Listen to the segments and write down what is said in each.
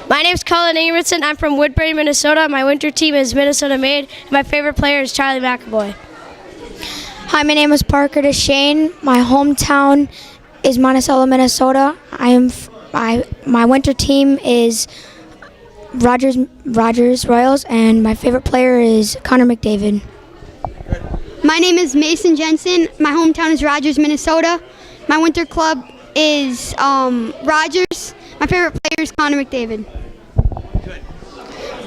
My name is Colin Ingebrigtsen. I'm from Woodbury, Minnesota. My winter team is Minnesota Made. My favorite player is Charlie McAvoy. Hi, my name is Parker DeShane. My hometown is Monticello, Minnesota. My winter team is Rogers Royals, and my favorite player is Connor McDavid. My name is Mason Jensen. My hometown is Rogers, Minnesota. My winter club is Rogers. My favorite player is Connor McDavid.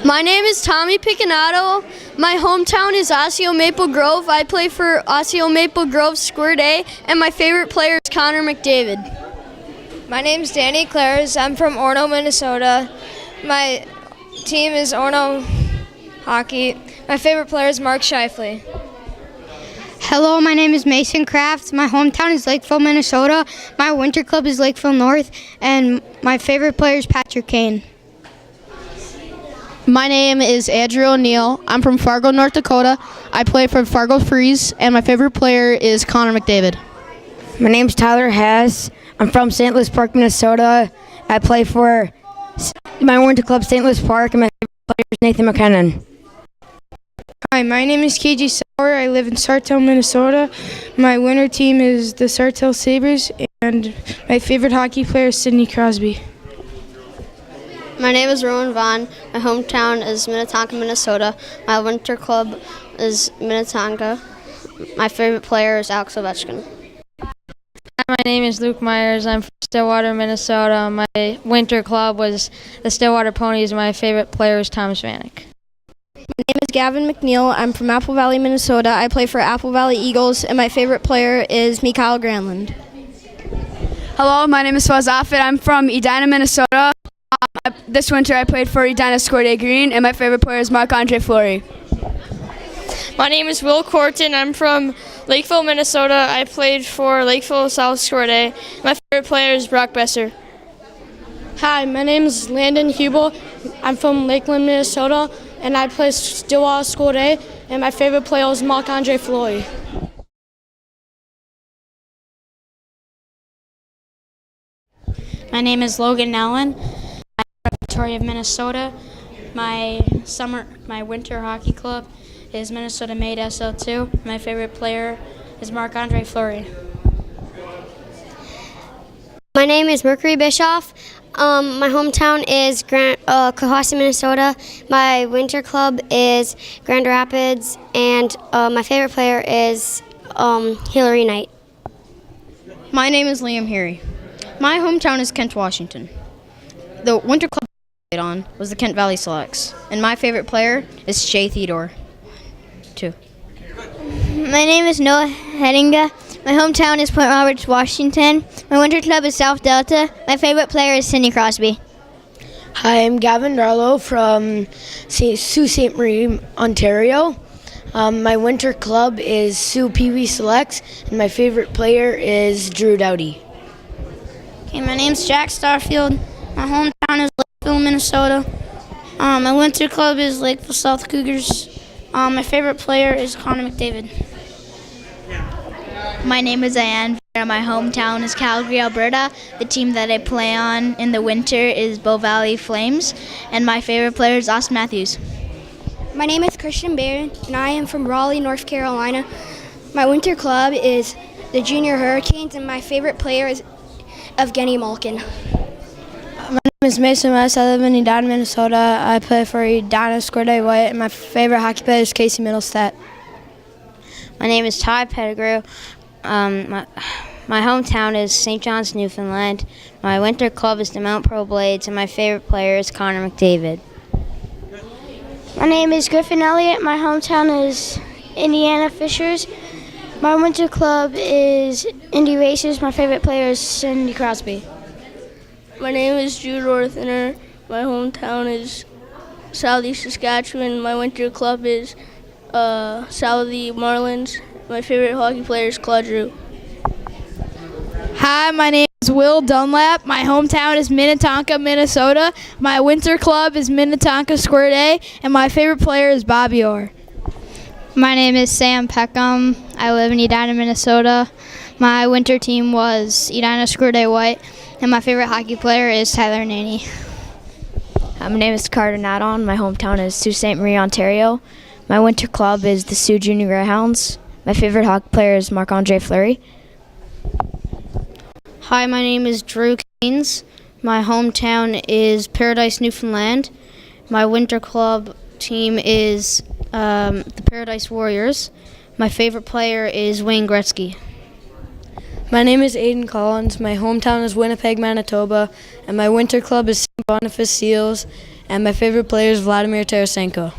My name is Tommy Picanato. My hometown is Osseo Maple Grove. I play for Osseo Maple Grove Squirt A, and my favorite player is Connor McDavid. My name is Danny Clares. I'm from Orono, Minnesota. My team is Orono Hockey. My favorite player is Mark Scheifele. Hello, my name is Mason Kraft. My hometown is Lakeville, Minnesota. My winter club is Lakeville North, and my favorite player is Patrick Kane. My name is Andrew O'Neill. I'm from Fargo, North Dakota. I play for Fargo Freeze, and my favorite player is Connor McDavid. My name's Tyler Hess. I'm from St. Louis Park, Minnesota. I play for my winter club, St. Louis Park, and my favorite player is Nathan McKinnon. Hi, my name is KG Sauer. I live in Sartell, Minnesota. My winter team is the Sartell Sabres, and my favorite hockey player is Sidney Crosby. My name is Rowan Vaughn. My hometown is Minnetonka, Minnesota. My winter club is Minnetonka. My favorite player is Alex Ovechkin. My name is Luke Myers. I'm from Stillwater, Minnesota. My winter club was the Stillwater Ponies. My favorite player is Thomas Vanek. My name is Gavin McNeil. I'm from Apple Valley, Minnesota. I play for Apple Valley Eagles, and my favorite player is Mikhail Granlund. Hello, my name is Faz Offit. I'm from Edina, Minnesota. This winter I played for Edina Squirt A Green, and my favorite player is Marc-Andre Fleury. My name is Will Corton. I'm from Lakeville, Minnesota. I played for Lakeville South Squirt A. My favorite player is Brock Besser. Hi, my name is Landon Hubel. I'm from Lakeland, Minnesota, and I play Stillwater Squirt A, and my favorite player is Marc-Andre Fleury. My name is Logan Allen. I'm from Victoria, Minnesota. My winter hockey club is Minnesota Made SL2. My favorite player is Marc-Andre Fleury. My name is Mercury Bischoff. My hometown is Cohasset, Minnesota. My winter club is Grand Rapids, and my favorite player is Hillary Knight. My name is Liam Harry. My hometown is Kent, Washington. The winter club I played on was the Kent Valley Selects, and my favorite player is Shea Theodore. 2. My name is Noah Hedinga. My hometown is Point Roberts, Washington. My winter club is South Delta. My favorite player is Sidney Crosby. Hi, I'm Gavin Darlow from Sault Ste. Marie, Ontario. My winter club is Sioux Pee Wee Selects, and my favorite player is Drew Doughty. Okay, my name's Jack Starfield. My hometown is Lakeville, Minnesota. My winter club is Lakeville South Cougars. My favorite player is Connor McDavid. My name is Diane. My hometown is Calgary, Alberta. The team that I play on in the winter is Bow Valley Flames, and my favorite player is Austin Matthews. My name is Christian Barron, and I am from Raleigh, North Carolina. My winter club is the Junior Hurricanes, and my favorite player is Evgeny Malkin. My name is Mason West. I live in Edina, Minnesota. I play for Edina Squirt A White, and my favorite hockey player is Casey Middlestat. My name is Ty Pettigrew. My hometown is St. John's, Newfoundland. My winter club is the Mount Pro Blades, and my favorite player is Connor McDavid. My name is Griffin Elliott. My hometown is Indiana Fishers. My winter club is Indy Racers. My favorite player is Cindy Crosby. My name is Jude Orthoner. My hometown is Southeast Saskatchewan. My winter club is Southie Marlins. My favorite hockey player is Claude Giroux. Hi, my name is Will Dunlap. My hometown is Minnetonka, Minnesota. My winter club is Minnetonka Squirt A, and my favorite player is Bobby Orr. My name is Sam Peckham. I live in Edina, Minnesota. My winter team was Edina Squirt A White, and my favorite hockey player is Tyler Naney. My name is Carter Nadon. My hometown is Sault Ste. Marie, Ontario. My winter club is the Sault Junior Greyhounds. My favorite hockey player is Marc-Andre Fleury. Hi, my name is Drew Keynes. My hometown is Paradise, Newfoundland. My winter club team is the Paradise Warriors. My favorite player is Wayne Gretzky. My name is Aiden Collins. My hometown is Winnipeg, Manitoba, and my winter club is St. Boniface Seals, and my favorite player is Vladimir Tarasenko.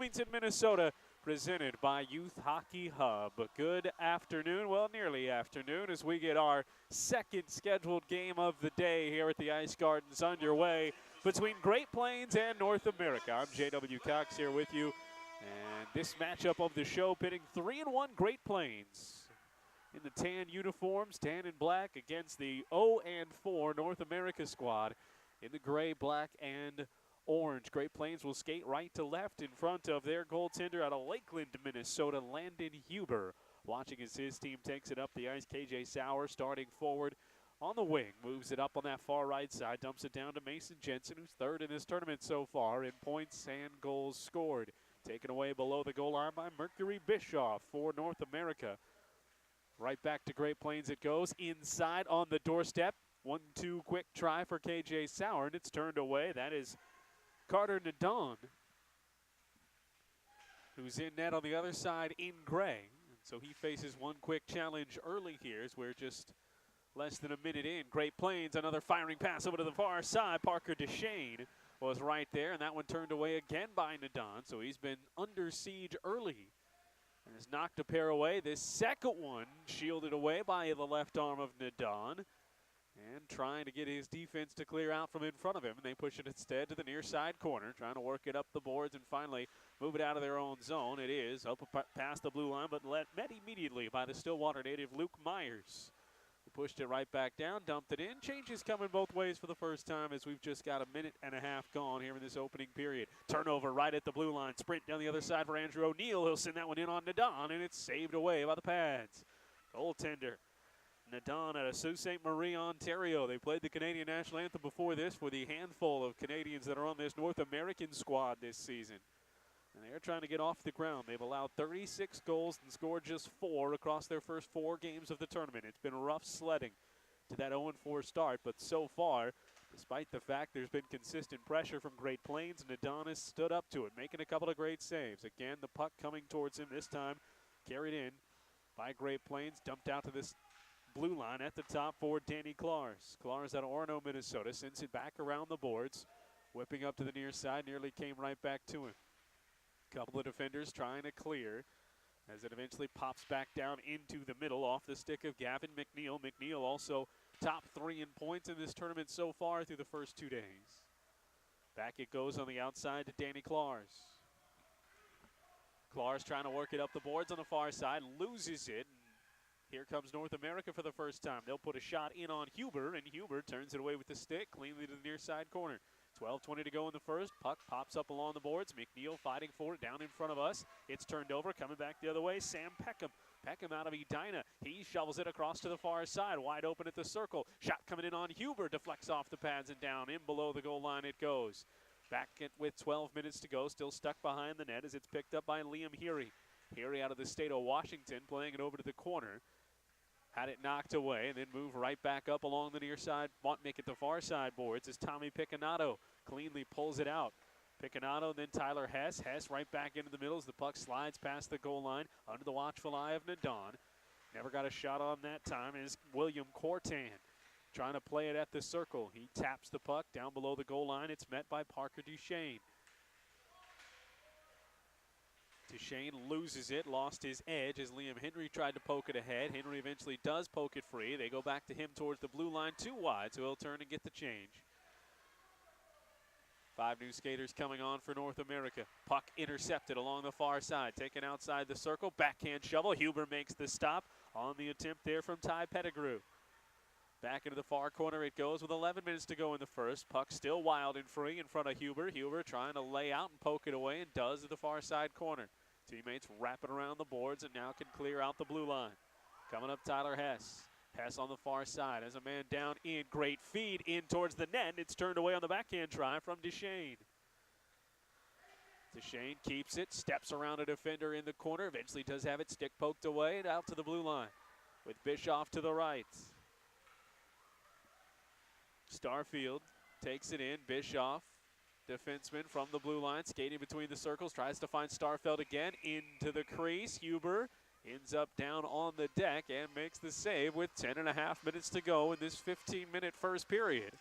Bloomington, Minnesota, presented by Youth Hockey Hub. Good afternoon, well, nearly afternoon, as we get our second scheduled game of the day here at the Ice Gardens underway between Great Plains and North America. I'm J.W. Cox here with you, and this matchup of the show pitting 3-1 Great Plains in the tan uniforms, tan and black, against the 0-4 North America squad in the gray, black, and orange. Great Plains will skate right to left in front of their goaltender out of Lakeland, Minnesota, Landon Huber. Watching as his team takes it up the ice, KJ Sauer starting forward on the wing. Moves it up on that far right side, dumps it down to Mason Jensen, who's third in this tournament so far in points and goals scored. Taken away below the goal line by Mercury Bischoff for North America. Right back to Great Plains it goes, inside on the doorstep. 1-2 quick try for KJ Sauer, and it's turned away. That is Carter Nadon, who's in net on the other side in gray. And so he faces one quick challenge early here, as we're just less than a minute in. Great Plains, another firing pass over to the far side. Parker Deshane was right there, and that one turned away again by Nadon, so he's been under siege early and has knocked a pair away. This second one shielded away by the left arm of Nadon, and trying to get his defense to clear out from in front of him, and they push it instead to the near side corner, trying to work it up the boards and finally move it out of their own zone. It is up past the blue line, but met immediately by the Stillwater native Luke Myers, who pushed it right back down, dumped it in. Changes coming both ways for the first time as we've just got a minute and a half gone here in this opening period. Turnover right at the blue line. Sprint down the other side for Andrew O'Neill. He'll send that one in on Nadon, and it's saved away by the pads. Goaltender Nadon out of Sault Ste. Marie, Ontario. They played the Canadian National Anthem before this for the handful of Canadians that are on this North American squad this season. And they're trying to get off the ground. They've allowed 36 goals and scored just 4 across their first 4 games of the tournament. It's been rough sledding to that 0-4 start, but so far, despite the fact there's been consistent pressure from Great Plains, Nadon has stood up to it, making a couple of great saves. Again, the puck coming towards him, this time carried in by Great Plains, dumped out to this blue line at the top for Danny Klars. Klars out of Orono, Minnesota, sends it back around the boards, whipping up to the near side, nearly came right back to him. Couple of defenders trying to clear as it eventually pops back down into the middle off the stick of Gavin McNeil. McNeil also top 3 in points in this tournament so far through the first 2 days. Back it goes on the outside to Danny Klars. Klars trying to work it up the boards on the far side, loses it. Here comes North America for the first time. They'll put a shot in on Huber, and Huber turns it away with the stick, cleanly to the near side corner. 12:20 to go in the first. Puck pops up along the boards. McNeil fighting for it down in front of us. It's turned over, coming back the other way. Sam Peckham. Peckham out of Edina. He shovels it across to the far side, wide open at the circle. Shot coming in on Huber, deflects off the pads and down. In below the goal line it goes. Back with 12 minutes to go, still stuck behind the net as it's picked up by Liam Heary. Heary out of the state of Washington, playing it over to the corner. Had it knocked away and then move right back up along the near side. Make it the far side boards as Tommy Picconato cleanly pulls it out. Picconato, then Tyler Hess. Hess right back into the middle as the puck slides past the goal line under the watchful eye of Nadon. Never got a shot on that time is William Cortan. Trying to play it at the circle. He taps the puck down below the goal line. It's met by Parker Duchesne. Duchesne loses it, lost his edge as Liam Henry tried to poke it ahead. Henry eventually does poke it free. They go back to him towards the blue line, too wide, so he'll turn and get the change. 5 new skaters coming on for North America. Puck intercepted along the far side, taken outside the circle, backhand shovel. Huber makes the stop on the attempt there from Ty Pettigrew. Back into the far corner it goes with 11 minutes to go in the first. Puck still wild and free in front of Huber. Huber trying to lay out and poke it away and does at the far side corner. Teammates wrap it around the boards and now can clear out the blue line. Coming up Tyler Hess. Hess on the far side as a man down in. Great feed in towards the net. It's turned away on the backhand try from Duchesne. Duchesne keeps it, steps around a defender in the corner. Eventually does have it stick poked away and out to the blue line with Bischoff to the right. Starfield takes it in. Bischoff, defenseman from the blue line, skating between the circles, tries to find Starfield again into the crease. Huber ends up down on the deck and makes the save with 10.5 minutes to go in this 15-minute first period.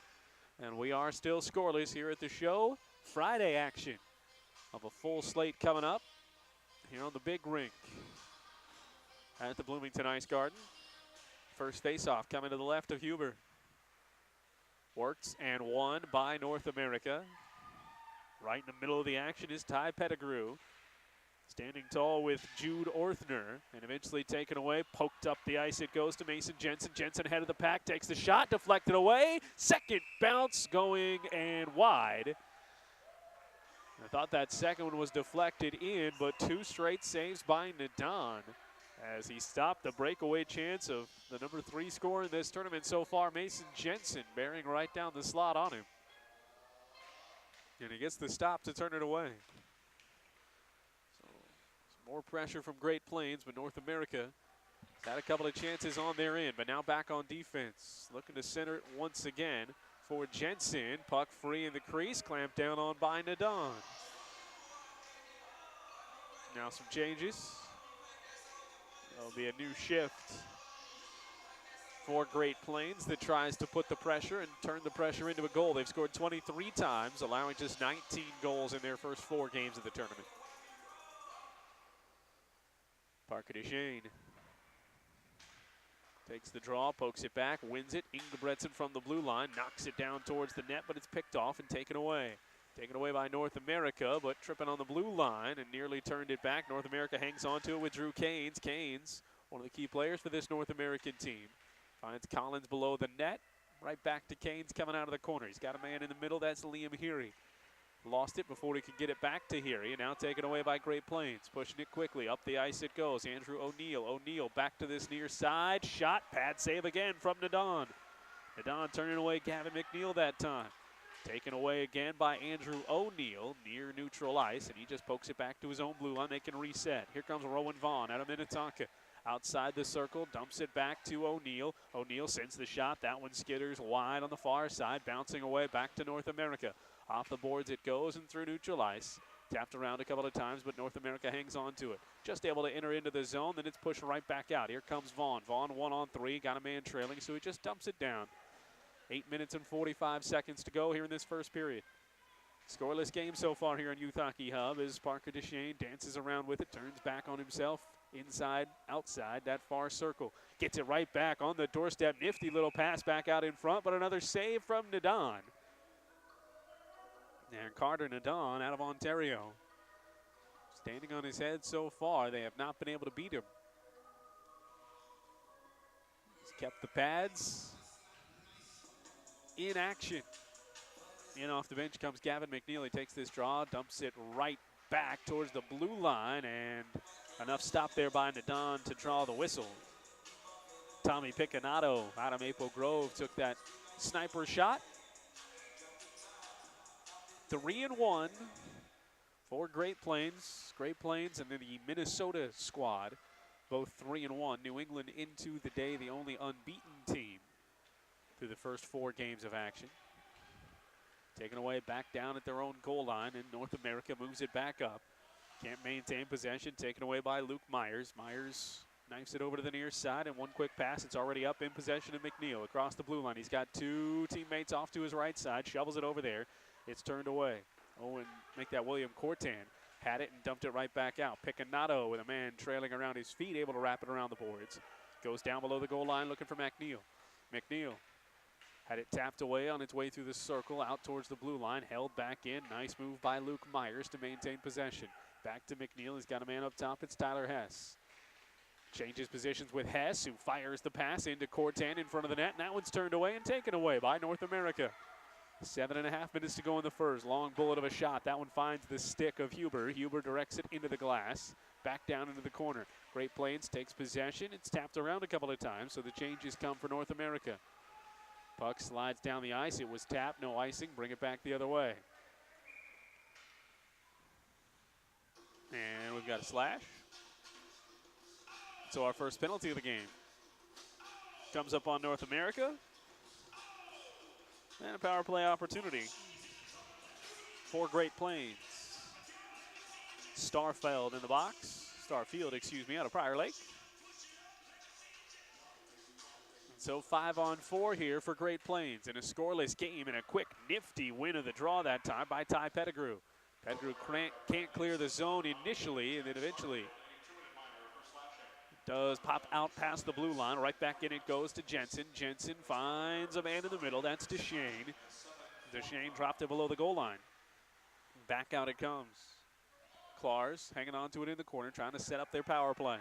And we are still scoreless here at the show. Friday action of a full slate coming up here on the big rink at the Bloomington Ice Garden. First faceoff coming to the left of Huber. Works and won by North America. Right in the middle of the action is Ty Pettigrew. Standing tall with Jude Orthner, and eventually taken away. Poked up the ice, it goes to Mason Jensen. Jensen head of the pack, takes the shot, deflected away. Second bounce going and wide. I thought that second one was deflected in, but 2 straight saves by Nadon as he stopped the breakaway chance of the number 3 scorer in this tournament so far, Mason Jensen, bearing right down the slot on him. And he gets the stop to turn it away. So some more pressure from Great Plains, but North America has had a couple of chances on their end, but now back on defense. Looking to center it once again for Jensen. Puck free in the crease, clamped down on by Nadon. Now some changes. There'll be a new shift for Great Plains that tries to put the pressure and turn the pressure into a goal. They've scored 23 times, allowing just 19 goals in their first 4 games of the tournament. Parker Duchesne takes the draw, pokes it back, wins it. Ingebretson from the blue line, knocks it down towards the net, but it's picked off and taken away. Taken away by North America, but tripping on the blue line and nearly turned it back. North America hangs on to it with Drew Canes. Canes, one of the key players for this North American team. Finds Collins below the net. Right back to Canes coming out of the corner. He's got a man in the middle. That's Liam Heary. Lost it before he could get it back to Heary. And now taken away by Great Plains. Pushing it quickly. Up the ice it goes. Andrew O'Neill. O'Neill back to this near side. Shot. Pad save again from Nadon. Nadon turning away Gavin McNeil that time. Taken away again by Andrew O'Neill near neutral ice, and he just pokes it back to his own blue line. They can reset. Here comes Rowan Vaughn out of Minnetonka. Outside the circle, dumps it back to O'Neill. O'Neill sends the shot. That one skitters wide on the far side, bouncing away back to North America. Off the boards it goes and through neutral ice. Tapped around a couple of times, but North America hangs on to it. Just able to enter into the zone, then it's pushed right back out. Here comes Vaughn. Vaughn 1-on-3, got a man trailing, so he just dumps it down. 8 minutes and 45 seconds to go here in this first period. Scoreless game so far here on Youth Hockey Hub as Parker Duchesne dances around with it, turns back on himself, inside, outside, that far circle. Gets it right back on the doorstep. Nifty little pass back out in front, but another save from Nadon. And Carter Nadon out of Ontario. Standing on his head so far, they have not been able to beat him. He's kept the pads in action. In off the bench comes Gavin McNeil. He takes this draw, dumps it right back towards the blue line, and enough stop there by Nadon to draw the whistle. Tommy Picconato out of Maple Grove took that sniper shot. 3-1 for Great Plains. Great Plains and then the Minnesota squad, both 3-1. New England into the day the only unbeaten team through the first 4 games of action. Taken away back down at their own goal line, and North America moves it back up. Can't maintain possession, taken away by Luke Myers. Myers knifes it over to the near side, and one quick pass. It's already up in possession of McNeil across the blue line. He's got 2 teammates off to his right side, shovels it over there. It's turned away. Oh, and make that William Cortan. Had it and dumped it right back out. Picconato with a man trailing around his feet, able to wrap it around the boards. Goes down below the goal line looking for McNeil. McNeil had it tapped away on its way through the circle, out towards the blue line, held back in. Nice move by Luke Myers to maintain possession. Back to McNeil. He's got a man up top. It's Tyler Hess. Changes positions with Hess, who fires the pass into Cortan in front of the net. And that one's turned away and taken away by North America. 7.5 minutes to go in the first. Long bullet of a shot. That one finds the stick of Huber. Huber directs it into the glass. Back down into the corner. Great Plains takes possession. It's tapped around a couple of times, so the changes come for North America. Puck slides down the ice. It was tapped, no icing. Bring it back the other way. And we've got a slash. So our first penalty of the game comes up on North America. And a power play opportunity for Great Plains. Starfield in the box. Starfield, excuse me, out of Prior Lake. So 5-on-4 here for Great Plains in a scoreless game and a quick, nifty win of the draw that time by Ty Pettigrew. Pettigrew can't clear the zone initially, and then eventually does pop out past the blue line. Right back in it goes to Jensen. Jensen finds a man in the middle. That's Duchesne. Duchesne dropped it below the goal line. Back out it comes. Clars hanging on to it in the corner, trying to set up their power play.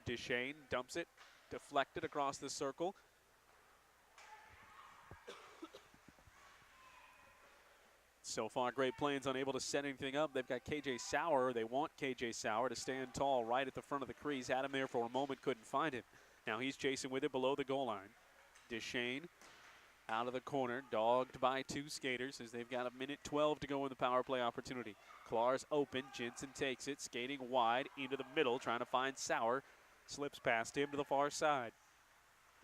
Duchesne dumps it. Deflected across the circle. So far, Great Plains unable to set anything up. They've got KJ Sauer. They want KJ Sauer to stand tall right at the front of the crease. Had him there for a moment, couldn't find him. Now he's chasing with it below the goal line. Duchesne out of the corner, dogged by 2 skaters as they've got 1:12 to go in the power play opportunity. Clars open. Jensen takes it, skating wide into the middle, trying to find Sauer. Slips past him to the far side.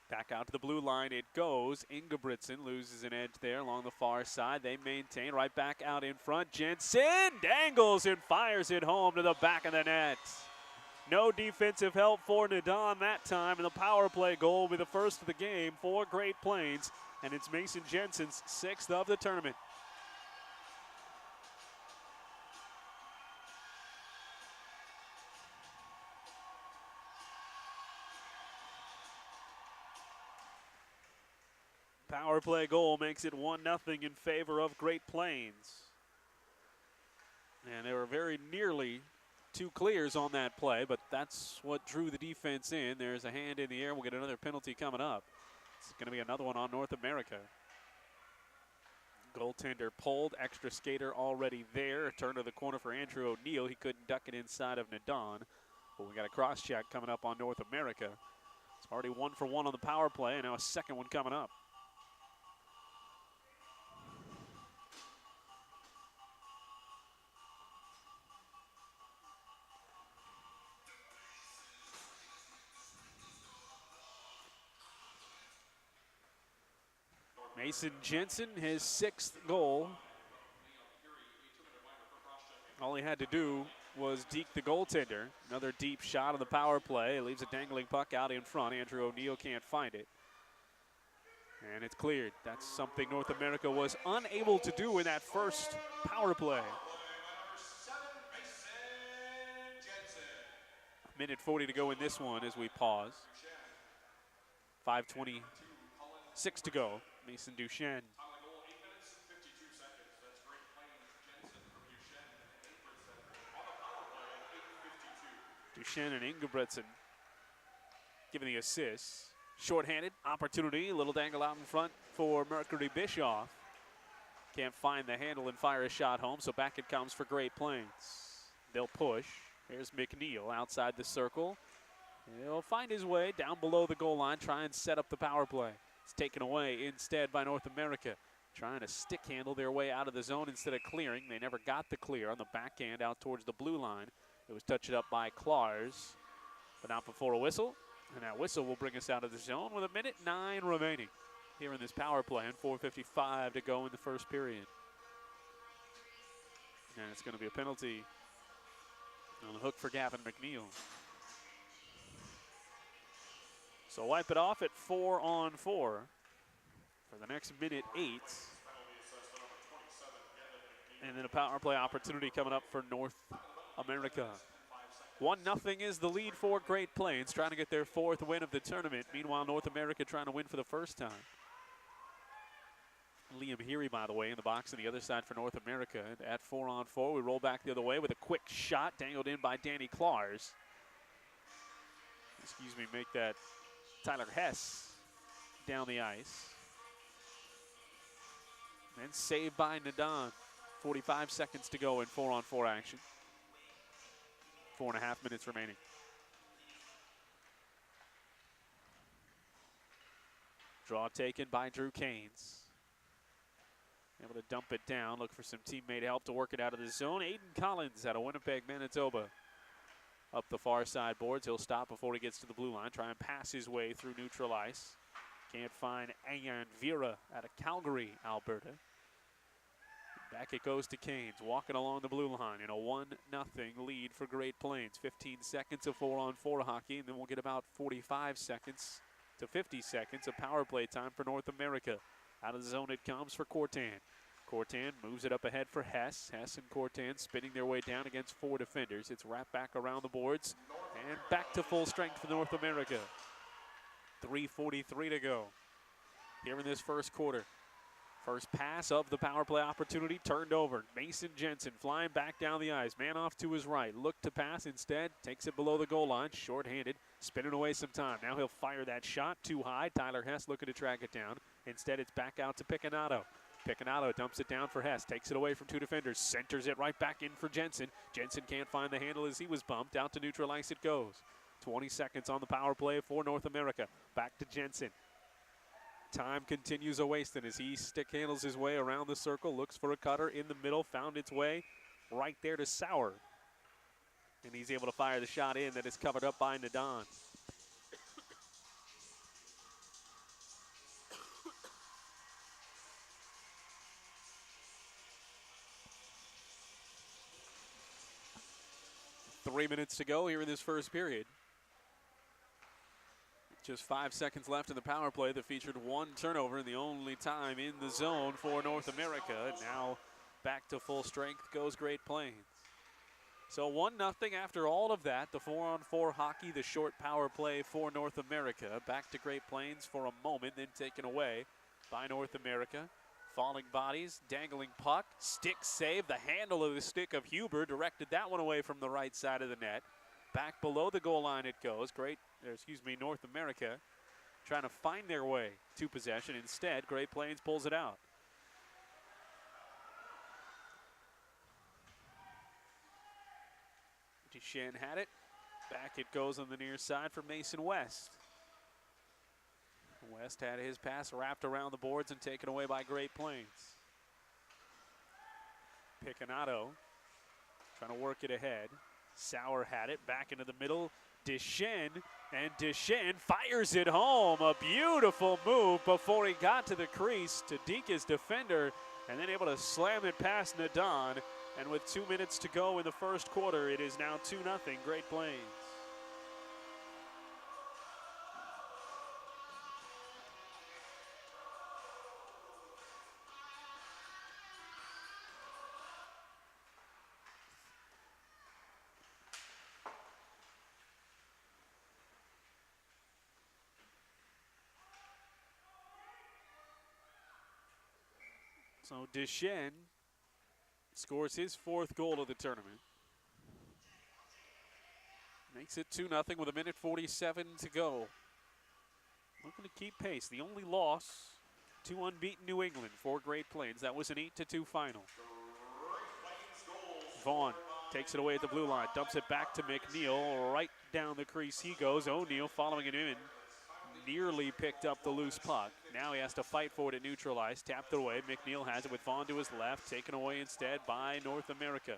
Back out to the blue line it goes. Ingebretson loses an edge there along the far side. They maintain right back out in front. Jensen dangles and fires it home to the back of the net. No defensive help for Nadon that time, and the power play goal will be the first of the game for Great Plains, and it's Mason Jensen's 6th of the tournament. Power play goal makes it 1-0 in favor of Great Plains. And they were very nearly 2 clears on that play, but that's what drew the defense in. There's a hand in the air. We'll get another penalty coming up. It's going to be another one on North America. Goaltender pulled, extra skater already there. A turn to the corner for Andrew O'Neill. He couldn't duck it inside of Nadon, but we got a cross check coming up on North America. It's already 1 for 1 on the power play, and now a second one coming up. Mason Jensen, his 6th goal. All he had to do was deke the goaltender. Another deep shot on the power play. It leaves a dangling puck out in front. Andrew O'Neill can't find it. And it's cleared. That's something North America was unable to do in that first power play. A minute 40 to go in this one as we pause. 5:26 to go. Mason Duchesne. Duchesne and Ingebretson giving the assists. Shorthanded opportunity, a little dangle out in front for Mercury Bischoff. Can't find the handle and fire a shot home, so back it comes for Great Plains. They'll push. Here's McNeil outside the circle. He'll find his way down below the goal line, try and set up the power play. It's taken away instead by North America. Trying to stick handle their way out of the zone instead of clearing. They never got the clear on the backhand out towards the blue line. It was touched up by Klars, but not before a whistle. And that whistle will bring us out of the zone with 1:09 remaining here in this power play and 4:55 to go in the first period. And it's going to be a penalty on the hook for Gavin McNeil. So wipe it off at 4-on-4 for the next 1:08. And then a power play opportunity coming up for North America. 1-0 is the lead for Great Plains, trying to get their 4th win of the tournament. Meanwhile, North America trying to win for the first time. Liam Heary, by the way, in the box on the other side for North America. And at 4-on-4, we roll back the other way with a quick shot dangled in by Danny Klars. Make that Tyler Hess down the ice. Then saved by Nadon. 45 seconds to go in 4-on-4 action. 4.5 minutes remaining. Draw taken by Drew Canes. Able to dump it down, look for some teammate help to work it out of the zone. Aiden Collins out of Winnipeg, Manitoba. Up the far side boards, he'll stop before he gets to the blue line. Try and pass his way through neutral ice. Can't find Ayan Vera out of Calgary, Alberta. Back it goes to Canes, walking along the blue line in a 1-0 lead for Great Plains. 15 seconds of 4-on-4 hockey, and then we'll get about 45 seconds to 50 seconds of power play time for North America. Out of the zone it comes for Cortan. Cortan moves it up ahead for Hess. Hess and Cortan spinning their way down against 4 defenders. It's wrapped back around the boards and back to full strength for North America. 3:43 to go here in this first quarter. First pass of the power play opportunity turned over. Mason Jensen flying back down the ice. Man off to his right. Looked to pass instead. Takes it below the goal line. Short-handed. Spinning away some time. Now he'll fire that shot too high. Tyler Hess looking to track it down. Instead it's back out to Picanato. Picanato dumps it down for Hess. Takes it away from 2 defenders. Centers it right back in for Jensen. Jensen can't find the handle as he was bumped. Out to neutral ice it goes. 20 seconds on the power play for North America. Back to Jensen. Time continues a wasting as he stick handles his way around the circle, looks for a cutter in the middle, found its way right there to Sauer. And he's able to fire the shot in that is covered up by Nadon. 3 minutes to go here in this first period. Just 5 seconds left in the power play that featured one turnover, and the only time in the zone for North America. Now back to full strength goes Great Plains. So 1-0 after all of that. The 4-on-4 hockey, the short power play for North America. Back to Great Plains for a moment, then taken away by North America. Falling bodies, dangling puck, stick save. The handle of the stick of Huber directed that one away from the right side of the net. Back below the goal line it goes. North America trying to find their way to possession. Instead, Great Plains pulls it out. Duchesne had it. Back it goes on the near side for Mason West. West had his pass wrapped around the boards and taken away by Great Plains. Picanato trying to work it ahead. Sauer had it, back into the middle. Duchesne, and Duchesne fires it home. A beautiful move before he got to the crease to deke his defender, and then able to slam it past Nadon. And with 2 minutes to go in the first quarter, it is now 2-0 Great Plains. So Duchesne scores his 4th goal of the tournament. Makes it 2-0 with 1:47 to go. Looking to keep pace. The only loss to unbeaten New England for Great Plains. That was an 8-2 final. Vaughn takes it away at the blue line. Dumps it back to McNeil. Right down the crease he goes. O'Neal following it in. Nearly picked up the loose puck. Now he has to fight for it at neutralize. Tapped it away. McNeil has it with Vaughn to his left. Taken away instead by North America.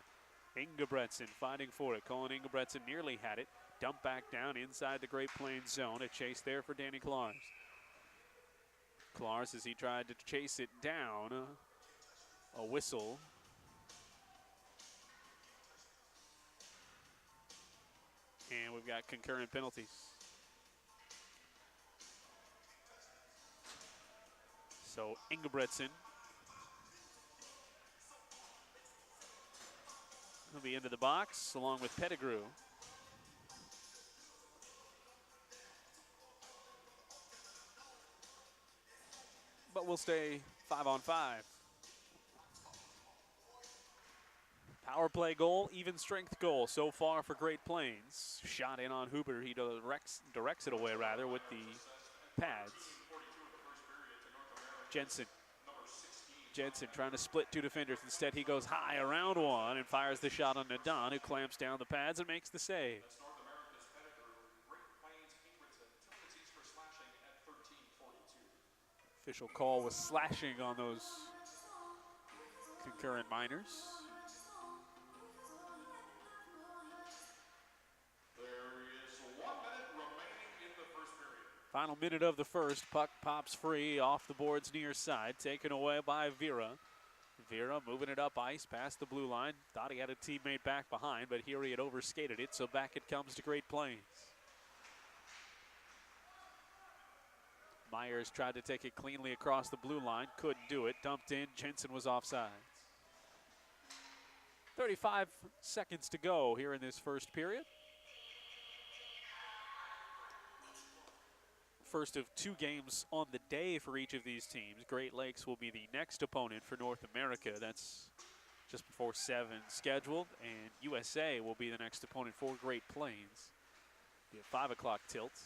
Ingebretson fighting for it. Colin Ingebretson nearly had it. Dumped back down inside the Great Plains zone. A chase there for Danny Klars. Klars, as he tried to chase it down. A whistle. And we've got concurrent penalties. So Ingebretson will be into the box along with Pettigrew. But we'll stay 5-on-5. Power play goal, even strength goal so far for Great Plains. Shot in on Huber. He directs it away rather with the pads. Jensen trying to split two defenders. Instead, he goes high around one and fires the shot on Nadon, who clamps down the pads and makes the save. Official call was slashing on those concurrent minors. Final minute of the first. Puck pops free off the boards near side. Taken away by Vera. Vera moving it up ice past the blue line. Thought he had a teammate back behind, but here he had overskated it, so back it comes to Great Plains. Myers tried to take it cleanly across the blue line. Couldn't do it. Dumped in. Jensen was offside. 35 seconds to go here in this first period. First of 2 games on the day for each of these teams. Great Lakes will be the next opponent for North America. That's just before 7 scheduled, and USA will be the next opponent for Great Plains. Be a 5 o'clock tilt.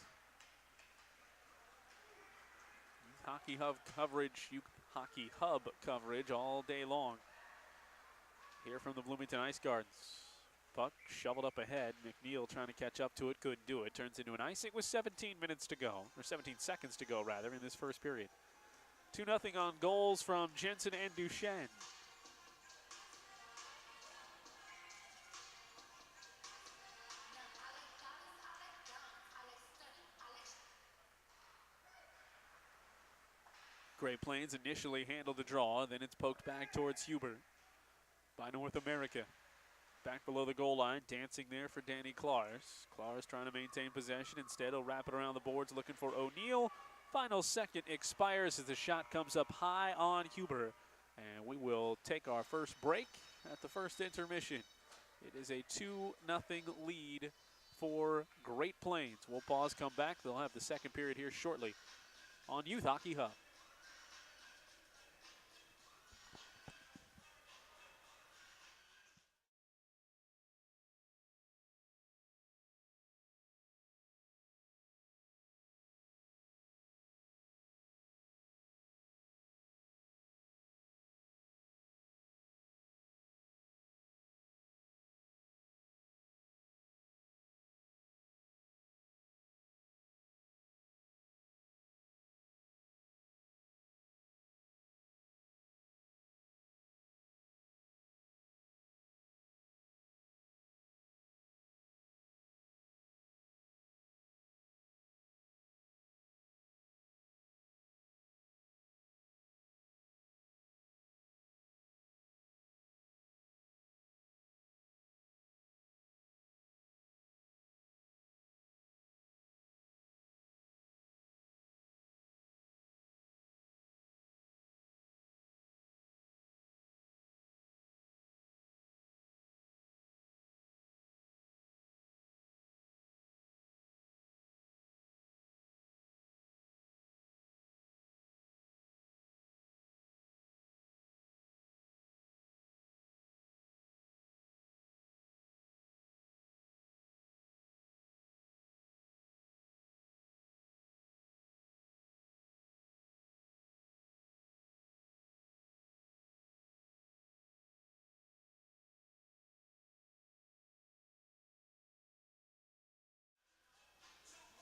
Hockey Hub coverage all day long here from the Bloomington Ice Gardens. Puck shoveled up ahead. McNeil trying to catch up to it, couldn't do it. Turns into an icing with 17 minutes to go, or 17 seconds to go rather, in this first period. 2-0 on goals from Jensen and Duchesne. Great Plains initially handled the draw, then it's poked back towards Huber by North America. back below the goal line, dancing there for Danny Klars. Klars trying to maintain possession. Instead, he'll wrap it around the boards, looking for O'Neal. Final second expires as the shot comes up high on Huber. And we will take our first break at the first intermission. It is a 2-0 lead for Great Plains. We'll pause, come back. They'll have the second period here shortly on Youth Hockey Hub.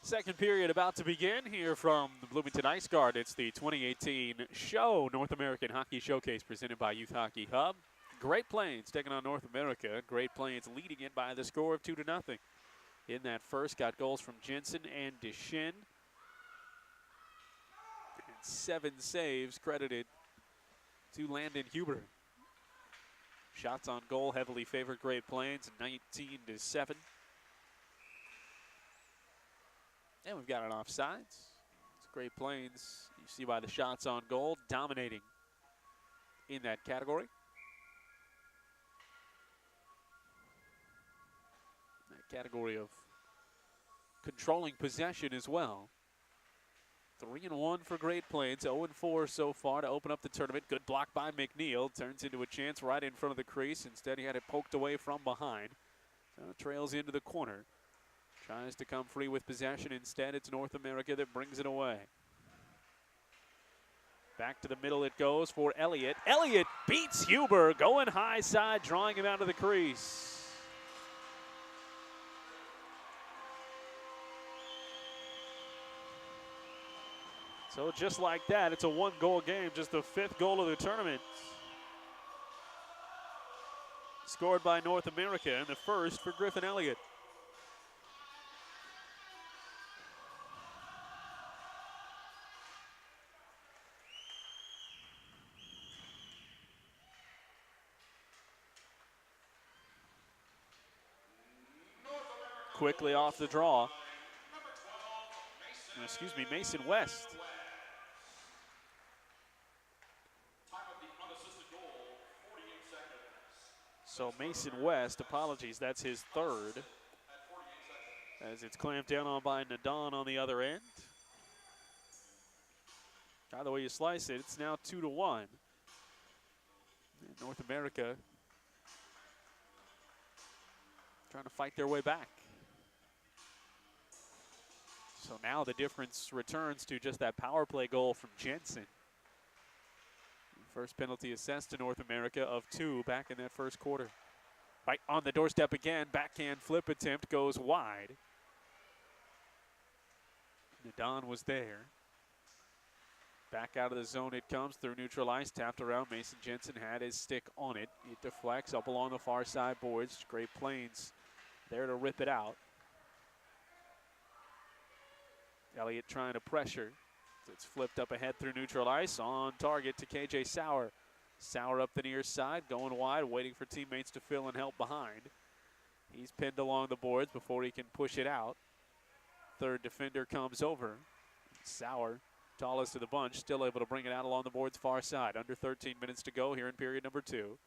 Second period about to begin here from the Bloomington Ice Guard. It's the 2018 show, North American Hockey Showcase, presented by Youth Hockey Hub. Great Plains taking on North America. Great Plains leading it by the score of 2-0. In that first, got goals from Jensen and Deschin. And 7 saves credited to Landon Huber. Shots on goal heavily favored Great Plains, 19-7. And we've got an offsides. It's Great Plains, you see by the shots on goal, dominating in that category. That category of controlling possession as well. 3-1 for Great Plains, 0-4 so far to open up the tournament. Good block by McNeil, turns into a chance right in front of the crease. Instead, he had it poked away from behind. So trails into the corner. Tries to come free with possession. Instead, it's North America that brings it away. Back to the middle it goes for Elliott. Elliott beats Huber, going high side, drawing him out of the crease. So just like that, it's a 1-goal game, just the 5th goal of the tournament. Scored by North America, and the first for Griffin Elliott. Quickly off the draw. Excuse me, Mason West. So Mason West, apologies, that's his 3rd. As it's clamped down on by Nadon on the other end. Either way you slice it, it's now 2-1. And North America trying to fight their way back. So now the difference returns to just that power play goal from Jensen. First penalty assessed to North America of 2 back in that first quarter. Right on the doorstep again, backhand flip attempt goes wide. Nadon was there. Back out of the zone it comes through neutral ice, tapped around. Mason Jensen had his stick on it. It deflects up along the far side boards. Great Plains there to rip it out. Elliott trying to pressure. It's flipped up ahead through neutral ice, on target to KJ Sauer. Sauer up the near side, going wide, waiting for teammates to fill and help behind. He's pinned along the boards before he can push it out. Third defender comes over. Sauer, tallest of the bunch, still able to bring it out along the boards far side. Under 13 minutes to go here in period number 2.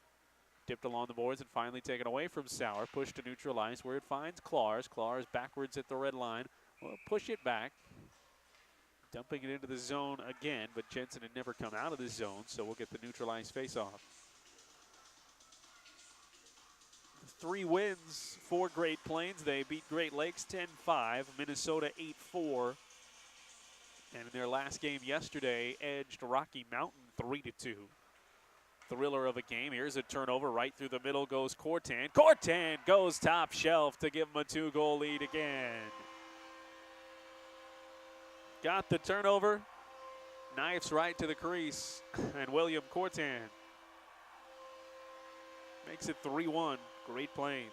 Dipped along the boards and finally taken away from Sauer. Pushed to neutral ice where it finds Klars. Klars backwards at the red line. Well, push it back. Dumping it into the zone again, but Jensen had never come out of the zone, so we'll get the neutral ice faceoff. 3 wins for Great Plains. They beat Great Lakes 10-5, Minnesota 8-4. And in their last game yesterday, edged Rocky Mountain 3-2. Thriller of a game. Here's a turnover right through the middle goes Cortan. Cortan goes top shelf to give them a 2-goal lead again. Got the turnover. Knifes right to the crease. And William Cortan makes it 3-1, Great Plains.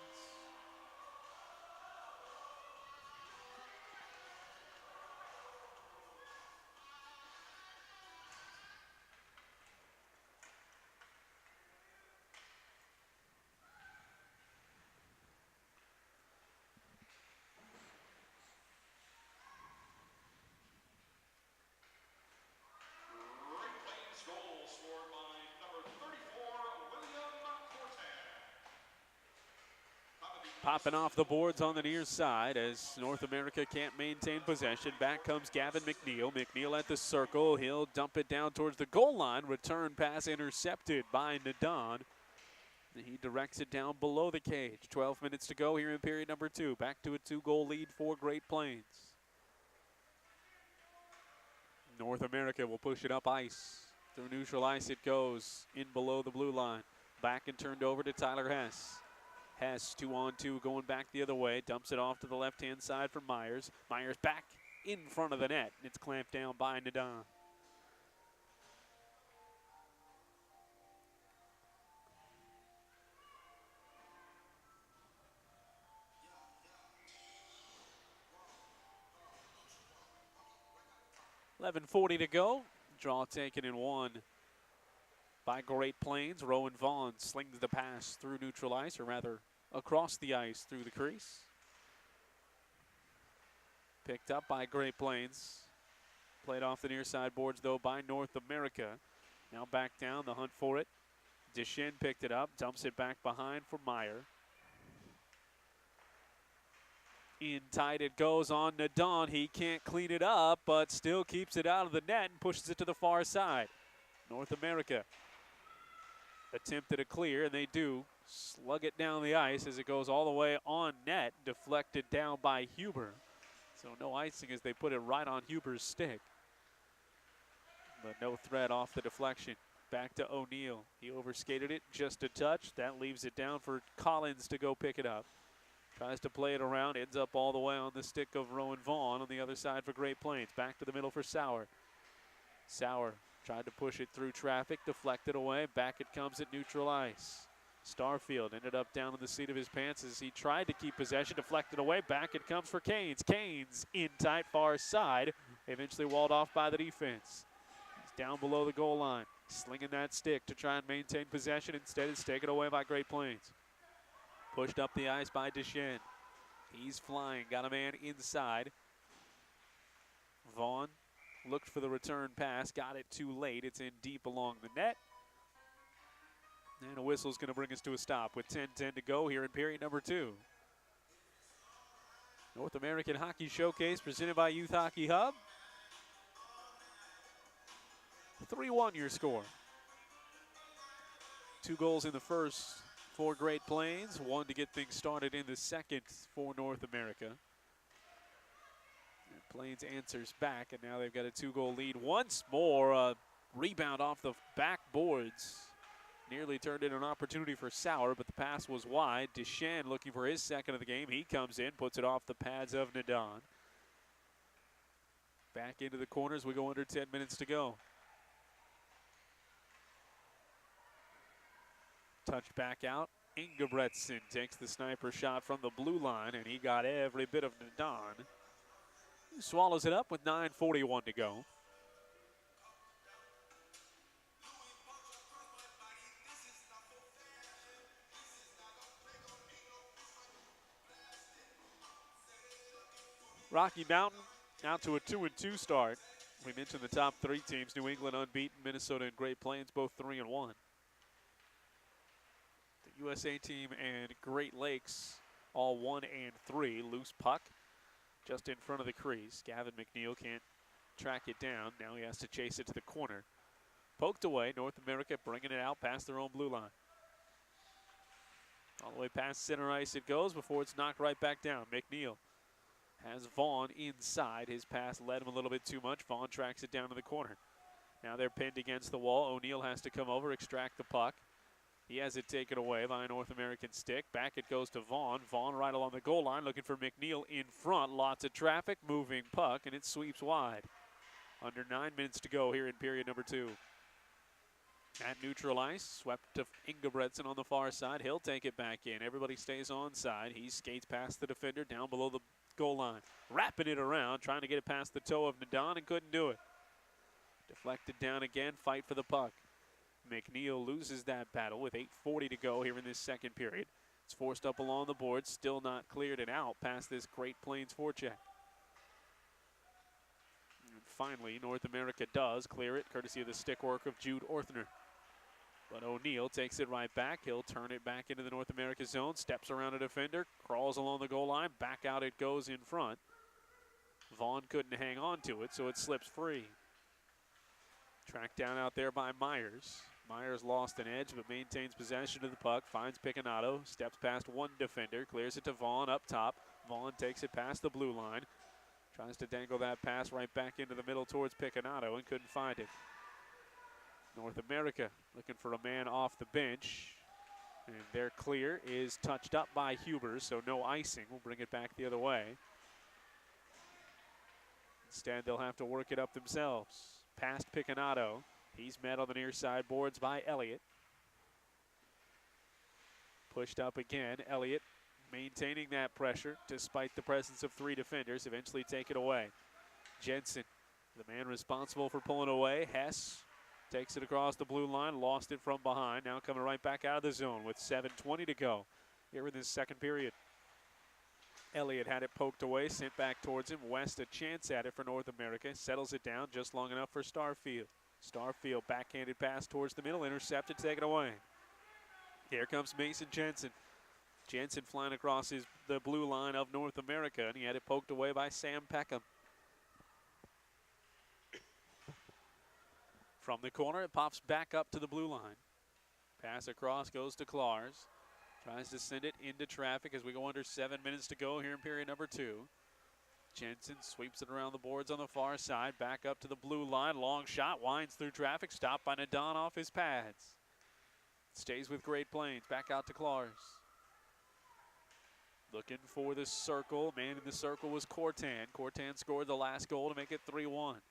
Popping off the boards on the near side as North America can't maintain possession. Back comes Gavin McNeil. McNeil at the circle. He'll dump it down towards the goal line. Return pass intercepted by Nadon. He directs it down below the cage. 12 minutes to go here in period number 2. Back to a 2-goal lead for Great Plains. North America will push it up ice. Through neutral ice it goes. In below the blue line. Back and turned over to Tyler Hess. Hess 2-on-2 going back the other way. Dumps it off to the left-hand side for Myers. Myers back in front of the net. And it's clamped down by Nadon. .11:40 to go. Draw taken in 1 by Great Plains. Rowan Vaughn slings the pass through neutral ice, or rather across the ice through the crease. Picked up by Great Plains. Played off the near side boards though by North America. Now back down, the hunt for it. Deschênes picked it up, dumps it back behind for Meyer. In tight it goes on Nadon. He can't clean it up, but still keeps it out of the net and pushes it to the far side. North America attempted a clear, and they do. Slug it down the ice as it goes all the way on net, deflected down by Huber. So no icing as they put it right on Huber's stick. But no threat off the deflection. Back to O'Neill. He overskated it just a touch. That leaves it down for Collins to go pick it up. Tries to play it around, ends up all the way on the stick of Rowan Vaughn on the other side for Great Plains. Back to the middle for Sauer. Sauer tried to push it through traffic, deflected away. Back it comes at neutral ice. Starfield ended up down in the seat of his pants as he tried to keep possession, deflected away. Back it comes for Canes. Canes in tight far side, eventually walled off by the defense. He's down below the goal line, slinging that stick to try and maintain possession. Instead, it's taken away by Great Plains. Pushed up the ice by Deschênes. He's flying, got a man inside. Vaughn looked for the return pass, got it too late. It's in deep along the net. And a whistle's going to bring us to a stop with 10:10 to go here in period number 2. North American Hockey Showcase presented by Youth Hockey Hub. 3-1 your score. 2 goals in the first for Great Plains, 1 to get things started in the second for North America. And Plains answers back, and now they've got a 2-goal lead. Once more, a rebound off the backboards. Nearly turned into an opportunity for Sauer, but the pass was wide. Deschênes looking for his second of the game. He comes in, puts it off the pads of Nadon. Back into the corners. We go under 10 minutes to go. Touched back out. Ingebretson takes the sniper shot from the blue line, and he got every bit of Nadon. He swallows it up with 9:41 to go. Rocky Mountain out to a 2-2 start. We mentioned the top 3 teams, New England unbeaten, Minnesota and Great Plains both 3-1. The USA team and Great Lakes all 1-3. Loose puck just in front of the crease. Gavin McNeil can't track it down. Now he has to chase it to the corner. Poked away, North America bringing it out past their own blue line. All the way past center ice it goes before it's knocked right back down. McNeil has Vaughn inside. His pass led him a little bit too much. Vaughn tracks it down to the corner. Now they're pinned against the wall. O'Neill has to come over, extract the puck. He has it taken away by a North American stick. Back it goes to Vaughn. Vaughn right along the goal line looking for McNeil in front. Lots of traffic, moving puck, and it sweeps wide. Under 9 minutes to go here in period number 2. At neutral ice, swept to Ingebretson on the far side. He'll take it back in. Everybody stays on side. He skates past the defender down below the goal line. Wrapping it around, trying to get it past the toe of Nadon and couldn't do it. Deflected down again, fight for the puck. McNeil loses that battle with 8:40 to go here in this second period. It's forced up along the board, still not cleared and out past this Great Plains forecheck. And finally, North America does clear it, courtesy of the stick work of Jude Orthner. But O'Neill takes it right back. He'll turn it back into the North America zone, steps around a defender, crawls along the goal line, back out it goes in front. Vaughn couldn't hang on to it, so it slips free. Tracked down out there by Myers. Myers lost an edge, but maintains possession of the puck, finds Picanato, steps past one defender, clears it to Vaughn up top. Vaughn takes it past the blue line, tries to dangle that pass right back into the middle towards Picanato and couldn't find it. North America looking for a man off the bench, and their clear is touched up by Huber, so no icing. We'll bring it back the other way. Instead, they'll have to work it up themselves. Past Picanato. He's met on the near side boards by Elliott. Pushed up again. Elliott maintaining that pressure despite the presence of 3 defenders. Eventually take it away. Jensen, the man responsible for pulling away. Hess takes it across the blue line, lost it from behind. Now coming right back out of the zone with 7:20 to go here in this second period. Elliott had it poked away, sent back towards him. West a chance at it for North America. Settles it down just long enough for Starfield. Starfield backhanded pass towards the middle, intercepted, taken away. Here comes Mason Jensen. Jensen flying across the blue line of North America, and he had it poked away by Sam Peckham. From the corner, it pops back up to the blue line. Pass across goes to Klars. Tries to send it into traffic as we go under 7 minutes to go here in period number 2. Jensen sweeps it around the boards on the far side, back up to the blue line. Long shot, winds through traffic, stopped by Nadon off his pads. Stays with Great Plains, back out to Klars. Looking for the circle. Man in the circle was Cortan. Cortan scored the last goal to make it 3-1.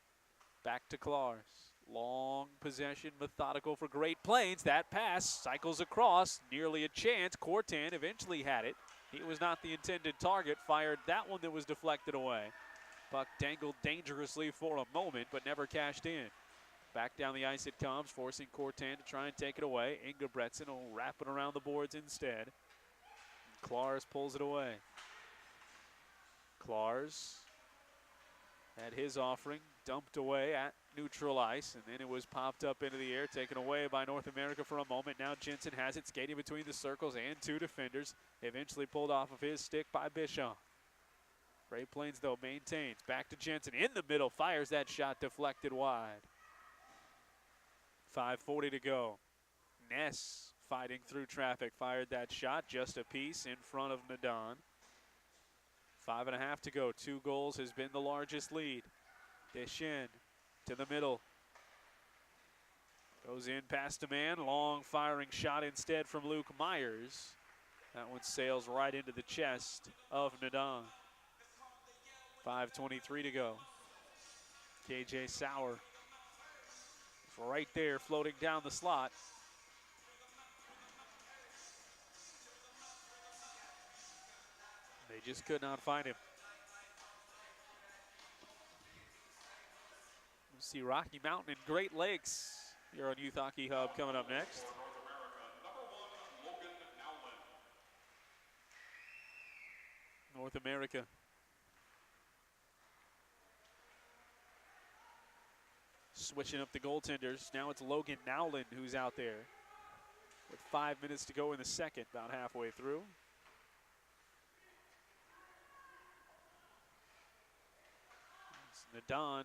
Back to Klars. Long possession, methodical for Great Plains. That pass cycles across, nearly a chance. Cortan eventually had it. He was not the intended target, fired that one that was deflected away. Puck dangled dangerously for a moment, but never cashed in. Back down the ice it comes, forcing Cortan to try and take it away. Ingebretson will wrap it around the boards instead. Klars pulls it away. Klars had his offering dumped away at neutral ice, and then it was popped up into the air, taken away by North America for a moment. Now Jensen has it skating between the circles and 2 defenders. Eventually pulled off of his stick by Bischoff. Great Plains, though, maintains. Back to Jensen in the middle, fires that shot, deflected wide. 5:40 to go. Ness fighting through traffic, fired that shot, just a piece in front of Nadon. 5.5 to go. 2 goals has been the largest lead. Deschênes to the middle. Goes in past a man. Long firing shot instead from Luke Myers. That one sails right into the chest of Nadon. 5:23 to go. KJ Sauer right there floating down the slot. They just could not find him. We'll see Rocky Mountain and Great Lakes here on Youth Hockey Hub coming up next. North America Switching up the goaltenders. Now it's Logan Nowlin who's out there with 5 minutes to go in the second, about halfway through. It's Nadon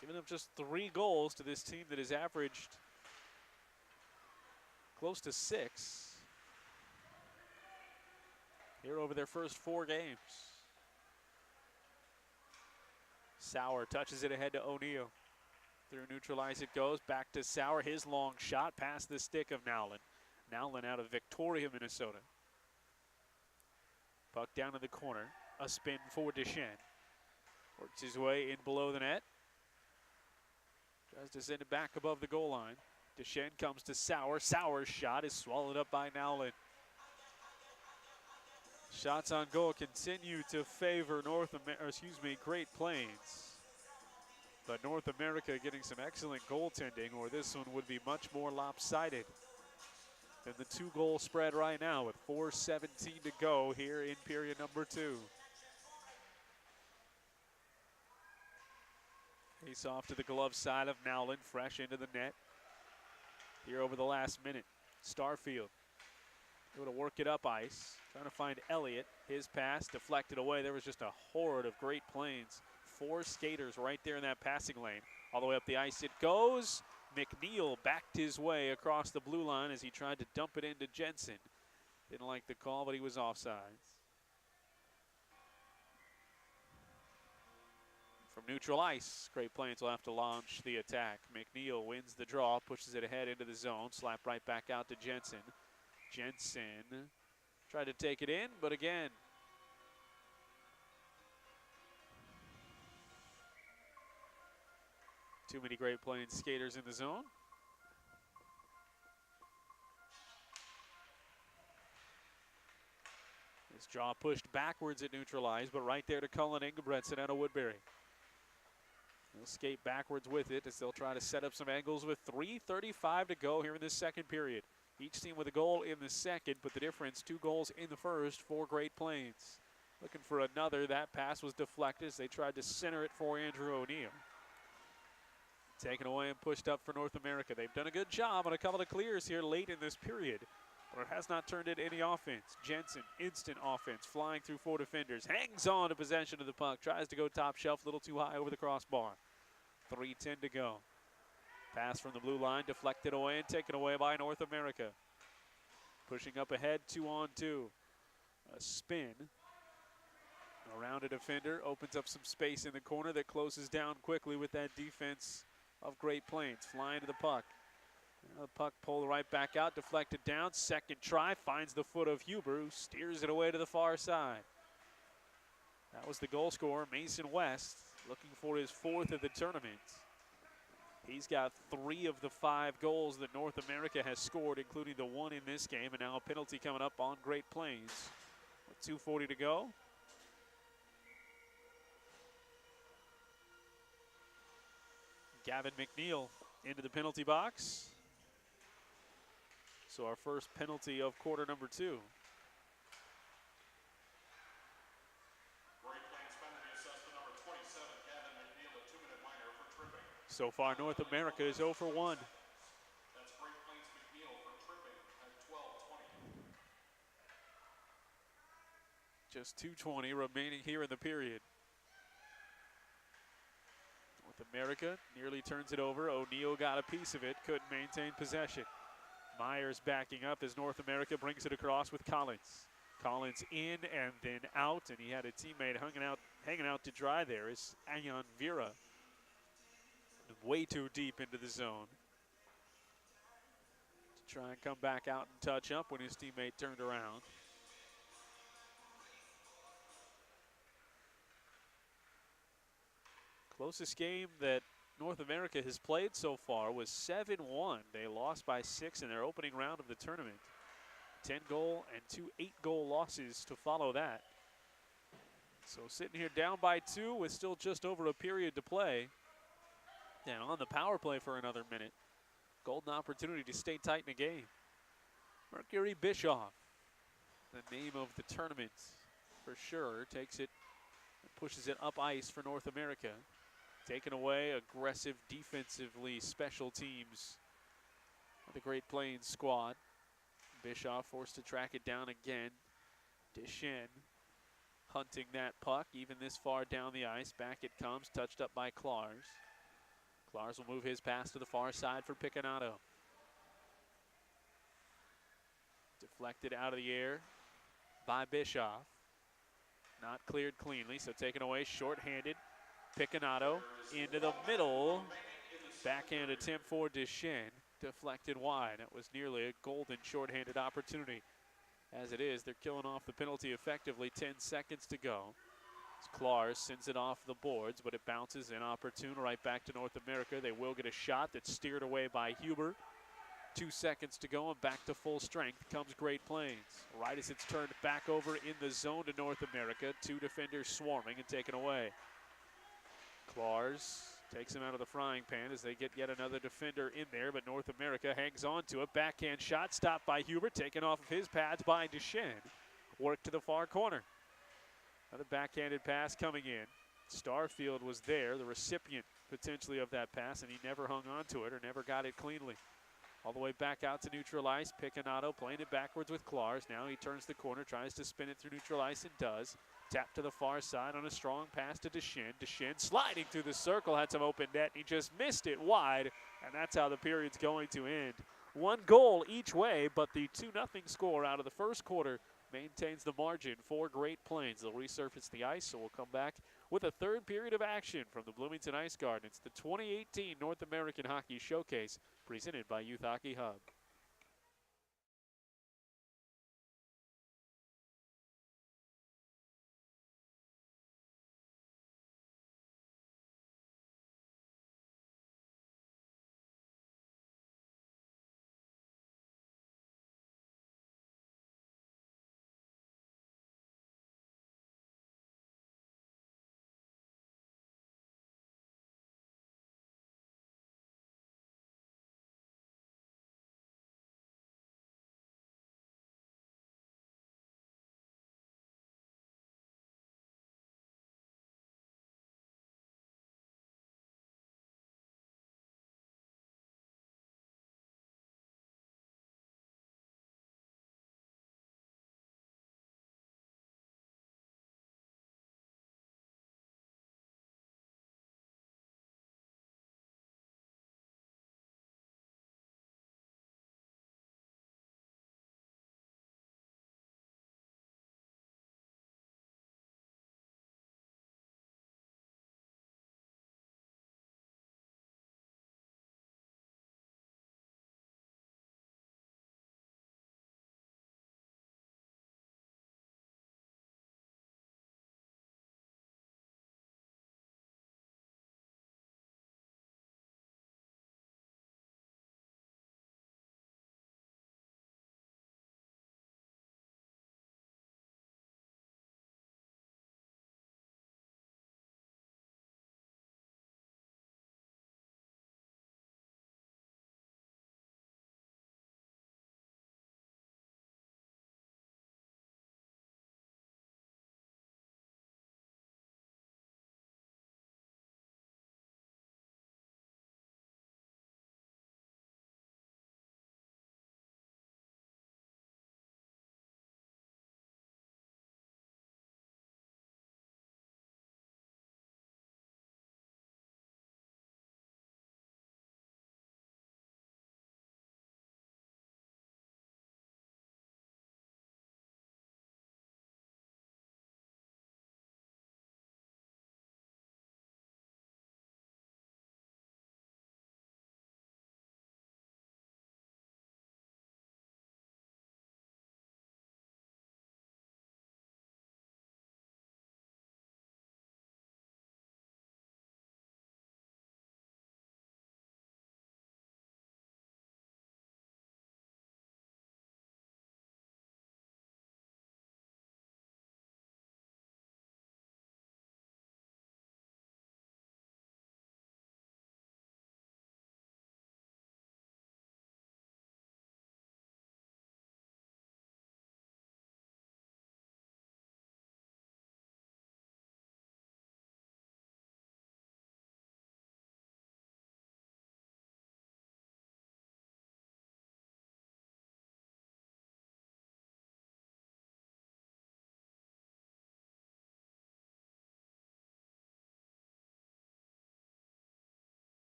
giving up just 3 goals to this team that has averaged close to 6 here over their first 4 games. Sauer touches it ahead to O'Neill. Through neutralize it goes, back to Sauer, his long shot past the stick of Nowlin. Nowlin out of Victoria, Minnesota. Puck down in the corner, a spin for Deschênes. Works his way in below the net. Tries to send it back above the goal line. Deschênes comes to Sauer. Sauer's shot is swallowed up by Nowlin. Shots on goal continue to favor Great Plains. But North America getting some excellent goaltending, or this one would be much more lopsided than the 2-goal spread right now with 4:17 to go here in period number 2. Face off to the glove side of Nowlin, fresh into the net. Here over the last minute, Starfield able to work it up ice, trying to find Elliott. His pass deflected away. There was just a horde of Great Plains. 4 skaters right there in that passing lane. All the way up the ice it goes. McNeil backed his way across the blue line as he tried to dump it into Jensen. Didn't like the call, but he was offsides. From neutral ice, Great Plains will have to launch the attack. McNeil wins the draw, pushes it ahead into the zone, slap right back out to Jensen. Jensen tried to take it in, but again, too many Great Plains skaters in the zone. This draw pushed backwards at neutralized, but right there to Cullen Ingebretson out of Woodbury. They'll skate backwards with it as they'll try to set up some angles with 3:35 to go here in this second period. Each team with a goal in the second, but the difference, 2 goals in the first for Great Plains. Looking for another. That pass was deflected as they tried to center it for Andrew O'Neill. Taken away and pushed up for North America. They've done a good job on a couple of clears here late in this period, but it has not turned into any offense. Jensen, instant offense, flying through 4 defenders, hangs on to possession of the puck, tries to go top shelf, a little too high over the crossbar. 3:10 to go. Pass from the blue line, deflected away and taken away by North America. Pushing up ahead, 2-on-2. A spin around a defender, opens up some space in the corner that closes down quickly with that defense of Great Plains. Flying to the puck. Now the puck pulled right back out, deflected down. Second try, finds the foot of Huber, who steers it away to the far side. That was the goal scorer, Mason West, looking for his 4th of the tournament. He's got 3 of the 5 goals that North America has scored, including the 1 in this game, and now a penalty coming up on Great Plains. With 2:40 to go. Gavin McNeil into the penalty box. So our first penalty of quarter number 2. So far, North America is 0 for 1. That's Great Plains McNeil for tripping at 12:20. Just 2:20 remaining here in the period. North America nearly turns it over. O'Neill got a piece of it, couldn't maintain possession. Myers backing up as North America brings it across with Collins. Collins in and then out, and he had a teammate hanging out to dry there is Ayan Vera. Way too deep into the zone to try and come back out and touch up when his teammate turned around. Closest game that North America has played so far was 7-1. They lost by 6 in their opening round of the tournament. 10-goal and 2 8-goal losses to follow that. So sitting here down by 2 with still just over a period to play. And on the power play for another minute. Golden opportunity to stay tight in the game. Mercury Bischoff, the name of the tournament for sure, takes it and pushes it up ice for North America. taken away. Aggressive defensively, special teams of the Great Plains squad. Bischoff forced to track it down again. Deschênes hunting that puck, even this far down the ice. Back it comes, touched up by Klars. Klars will move his pass to the far side for Picconato. Deflected out of the air by Bischoff. Not cleared cleanly, so taken away short-handed. Picconato into the middle. Backhand attempt for Deschênes. Deflected wide. It was nearly a golden short-handed opportunity. As it is, they're killing off the penalty effectively. 10 seconds to go. Klars sends it off the boards, but it bounces inopportune right back to North America. They will get a shot that's steered away by Huber. 2 seconds to go, and back to full strength comes Great Plains. Right as it's turned back over in the zone to North America. 2 defenders swarming and taken away. Klars takes him out of the frying pan as they get yet another defender in there, but North America hangs on to it. Backhand shot stopped by Huber, taken off of his pads by Deschênes. Work to the far corner. Another backhanded pass coming in. Starfield was there, the recipient potentially of that pass, and he never hung on to it or never got it cleanly. All the way back out to neutral ice. Picconato playing it backwards with Klars. Now he turns the corner, tries to spin it through neutral ice and does. Tap to the far side on a strong pass to Deschênes. Deschênes sliding through the circle, had some open net. He just missed it wide, and that's how the period's going to end. 1 goal each way, but the 2-0 score out of the first quarter maintains the margin for Great Plains. They'll resurface the ice, so we'll come back with a third period of action from the Bloomington Ice Garden. It's the 2018 North American Hockey Showcase presented by Youth Hockey Hub.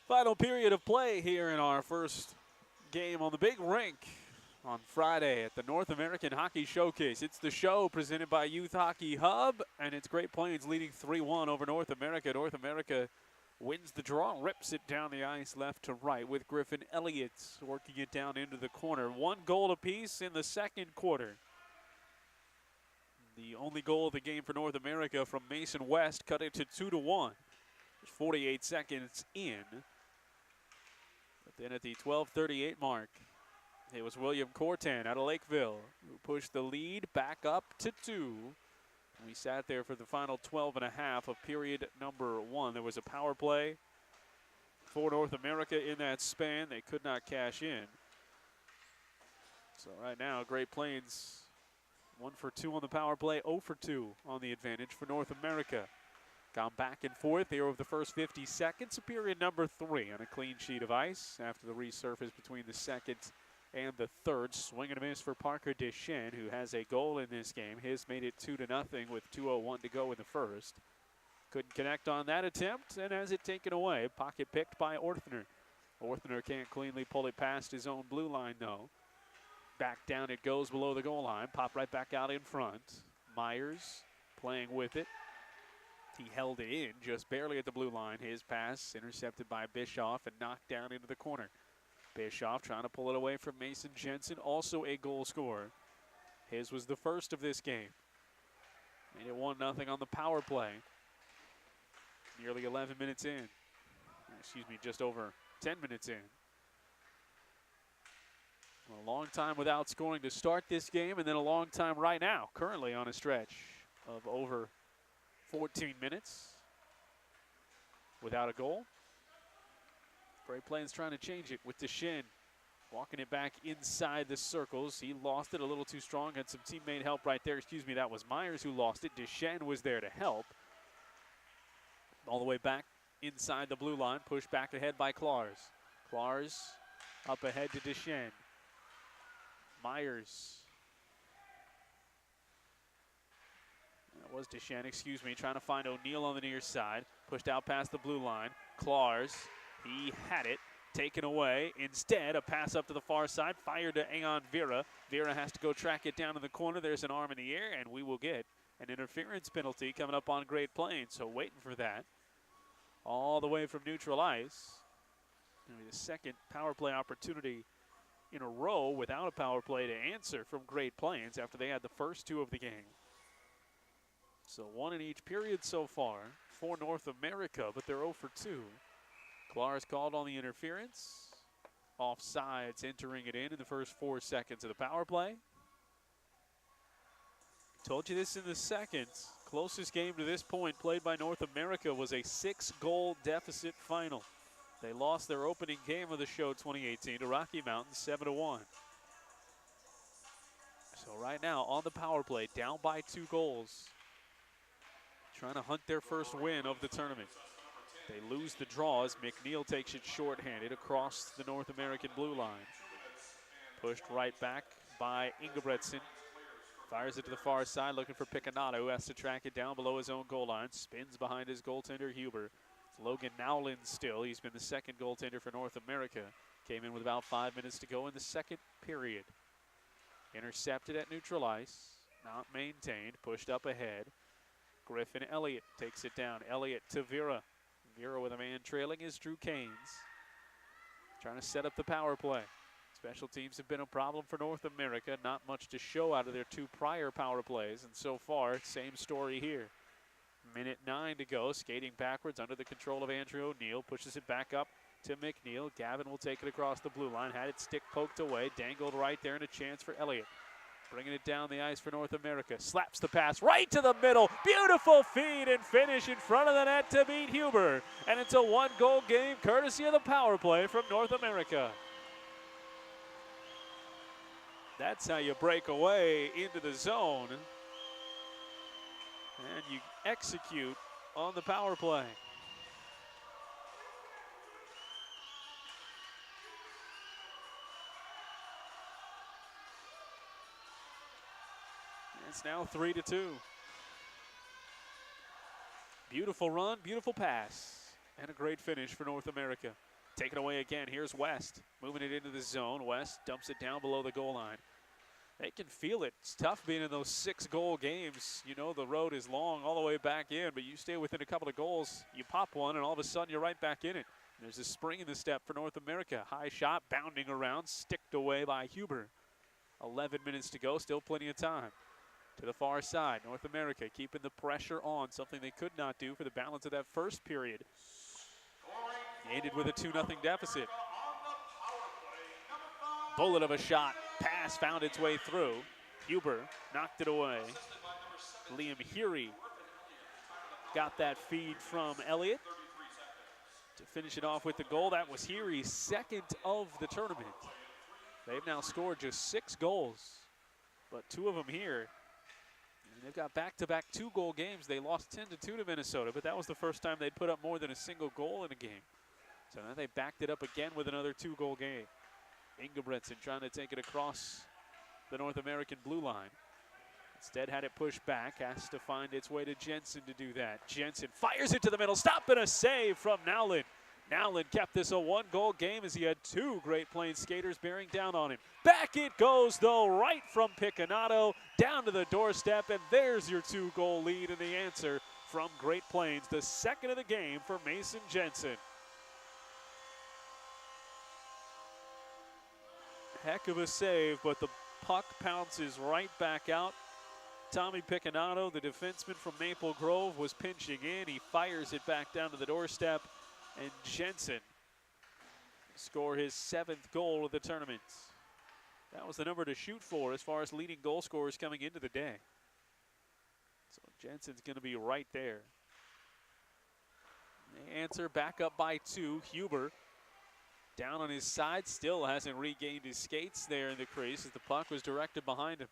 Final period of play here in our first game on the big rink on Friday at the North American Hockey Showcase. It's the show presented by Youth Hockey Hub, and it's Great Plains leading 3-1 over North America. North America wins the draw, rips it down the ice left to right with Griffin Elliott working it down into the corner. 1 goal apiece in the second quarter. The only goal of the game for North America from Mason West cut it to 2-1. There's 48 seconds in. But then at the 12:38 mark, it was William Cortan out of Lakeville who pushed the lead back up to 2. We sat there for the final 12.5 of period number 1. There was a power play for North America in that span. They could not cash in. So right now, Great Plains 1 for 2 on the power play, 0 for 2 on the advantage for North America. Gone back and forth here over the first 50 seconds of period number 3 on a clean sheet of ice after the resurface between the second and the third. Swing and a miss for Parker Deschênes, who has a goal in this game. His made it 2-0 with 2:01 to go in the first. Couldn't connect on that attempt and has it taken away. Pocket picked by Orthner. Orthner can't cleanly pull it past his own blue line though. Back down it goes below the goal line. Pop right back out in front. Myers playing with it. He held it in just barely at the blue line. His pass intercepted by Bischoff and knocked down into the corner. Bischoff trying to pull it away from Mason Jensen, also a goal scorer. His was the first of this game. Made it 1-0 on the power play. Nearly 11 minutes in. Excuse me, just over 10 minutes in. A long time without scoring to start this game, and then a long time right now, currently on a stretch of over 14 minutes without a goal. Great Plains trying to change it with Deschênes walking it back inside the circles. He lost it a little too strong, had some teammate help right there. Excuse me, that was Myers who lost it. Deschênes was there to help. All the way back inside the blue line, pushed back ahead by Klars. Klars up ahead to Deschênes. Myers. That was Deschênes, excuse me, trying to find O'Neill on the near side. Pushed out past the blue line. Klars, he had it, taken away. Instead, a pass up to the far side, fired to Aeon Vera. Vera has to go track it down in the corner. There's an arm in the air, and we will get an interference penalty coming up on Great Plains. So waiting for that. All the way from neutral ice. It'll be the second power play opportunity in a row without a power play to answer from Great Plains after they had the first 2 of the game. So 1 in each period so far for North America, but they're 0 for 2. Klars called on the interference. Offsides entering it in the first 4 seconds of the power play. Told you this in the second. Closest game to this point played by North America was a 6-goal deficit final. They lost their opening game of the show 2018 to Rocky Mountain 7-1. So right now on the power play, down by 2 goals. Trying to hunt their first win of the tournament. They lose the draw as McNeil takes it shorthanded across the North American blue line. Pushed right back by Ingebretson. Fires it to the far side looking for Picanato, who has to track it down below his own goal line. Spins behind his goaltender Huber. It's Logan Nowlin still. He's been the second goaltender for North America. Came in with about 5 minutes to go in the second period. Intercepted at neutral ice. Not maintained. Pushed up ahead. Griffin Elliott takes it down. Elliott to Vera. Vera with a man trailing is Drew Caines. Trying to set up the power play. Special teams have been a problem for North America. Not much to show out of their 2 prior power plays. And so far, same story here. Minute 9 to go. Skating backwards under the control of Andrew O'Neill. Pushes it back up to McNeil. Gavin will take it across the blue line. Had it stick poked away. Dangled right there and a chance for Elliott. Bringing it down the ice for North America. Slaps the pass right to the middle. Beautiful feed and finish in front of the net to beat Huber. And it's a 1-goal game courtesy of the power play from North America. That's how you break away into the zone. And you execute on the power play. It's now 3-2. Beautiful run, beautiful pass, and a great finish for North America. Taken away again. Here's West. Moving it into the zone. West dumps it down below the goal line. They can feel it. It's tough being in those 6-goal games. You know the road is long all the way back in, but you stay within a couple of goals, you pop one, and all of a sudden you're right back in it. There's a spring in the step for North America. High shot, bounding around, sticked away by Huber. 11 minutes to go, still plenty of time. To the far side, North America keeping the pressure on, something they could not do for the balance of that first period. Ended with a 2-0 deficit. Bullet of a shot, pass found its way through. Huber knocked it away. Liam Heary got that feed from Elliott to finish it off with the goal. That was Heary's second of the tournament. They've now scored just 6 goals, but 2 of them here. And they've got back-to-back 2-goal games. They lost 10-2 to Minnesota, but that was the first time they'd put up more than a single goal in a game. So now they backed it up again with another 2-goal game. Ingebretson trying to take it across the North American blue line. Instead had it pushed back, has to find its way to Jensen to do that. Jensen fires it to the middle, stop and a save from Nowlin. Nowlin kept this a 1-goal game as he had 2 Great Plains skaters bearing down on him. Back it goes though, right from Picconato, down to the doorstep, and there's your 2-goal lead and the answer from Great Plains, the second of the game for Mason Jensen. Heck of a save, but the puck pounces right back out. Tommy Picconato, the defenseman from Maple Grove, was pinching in. He fires it back down to the doorstep, and Jensen score his 7th goal of the tournament. That was the number to shoot for as far as leading goal scorers coming into the day. So Jensen's going to be right there. The answer back up by 2. Huber down on his side, still hasn't regained his skates there in the crease as the puck was directed behind him.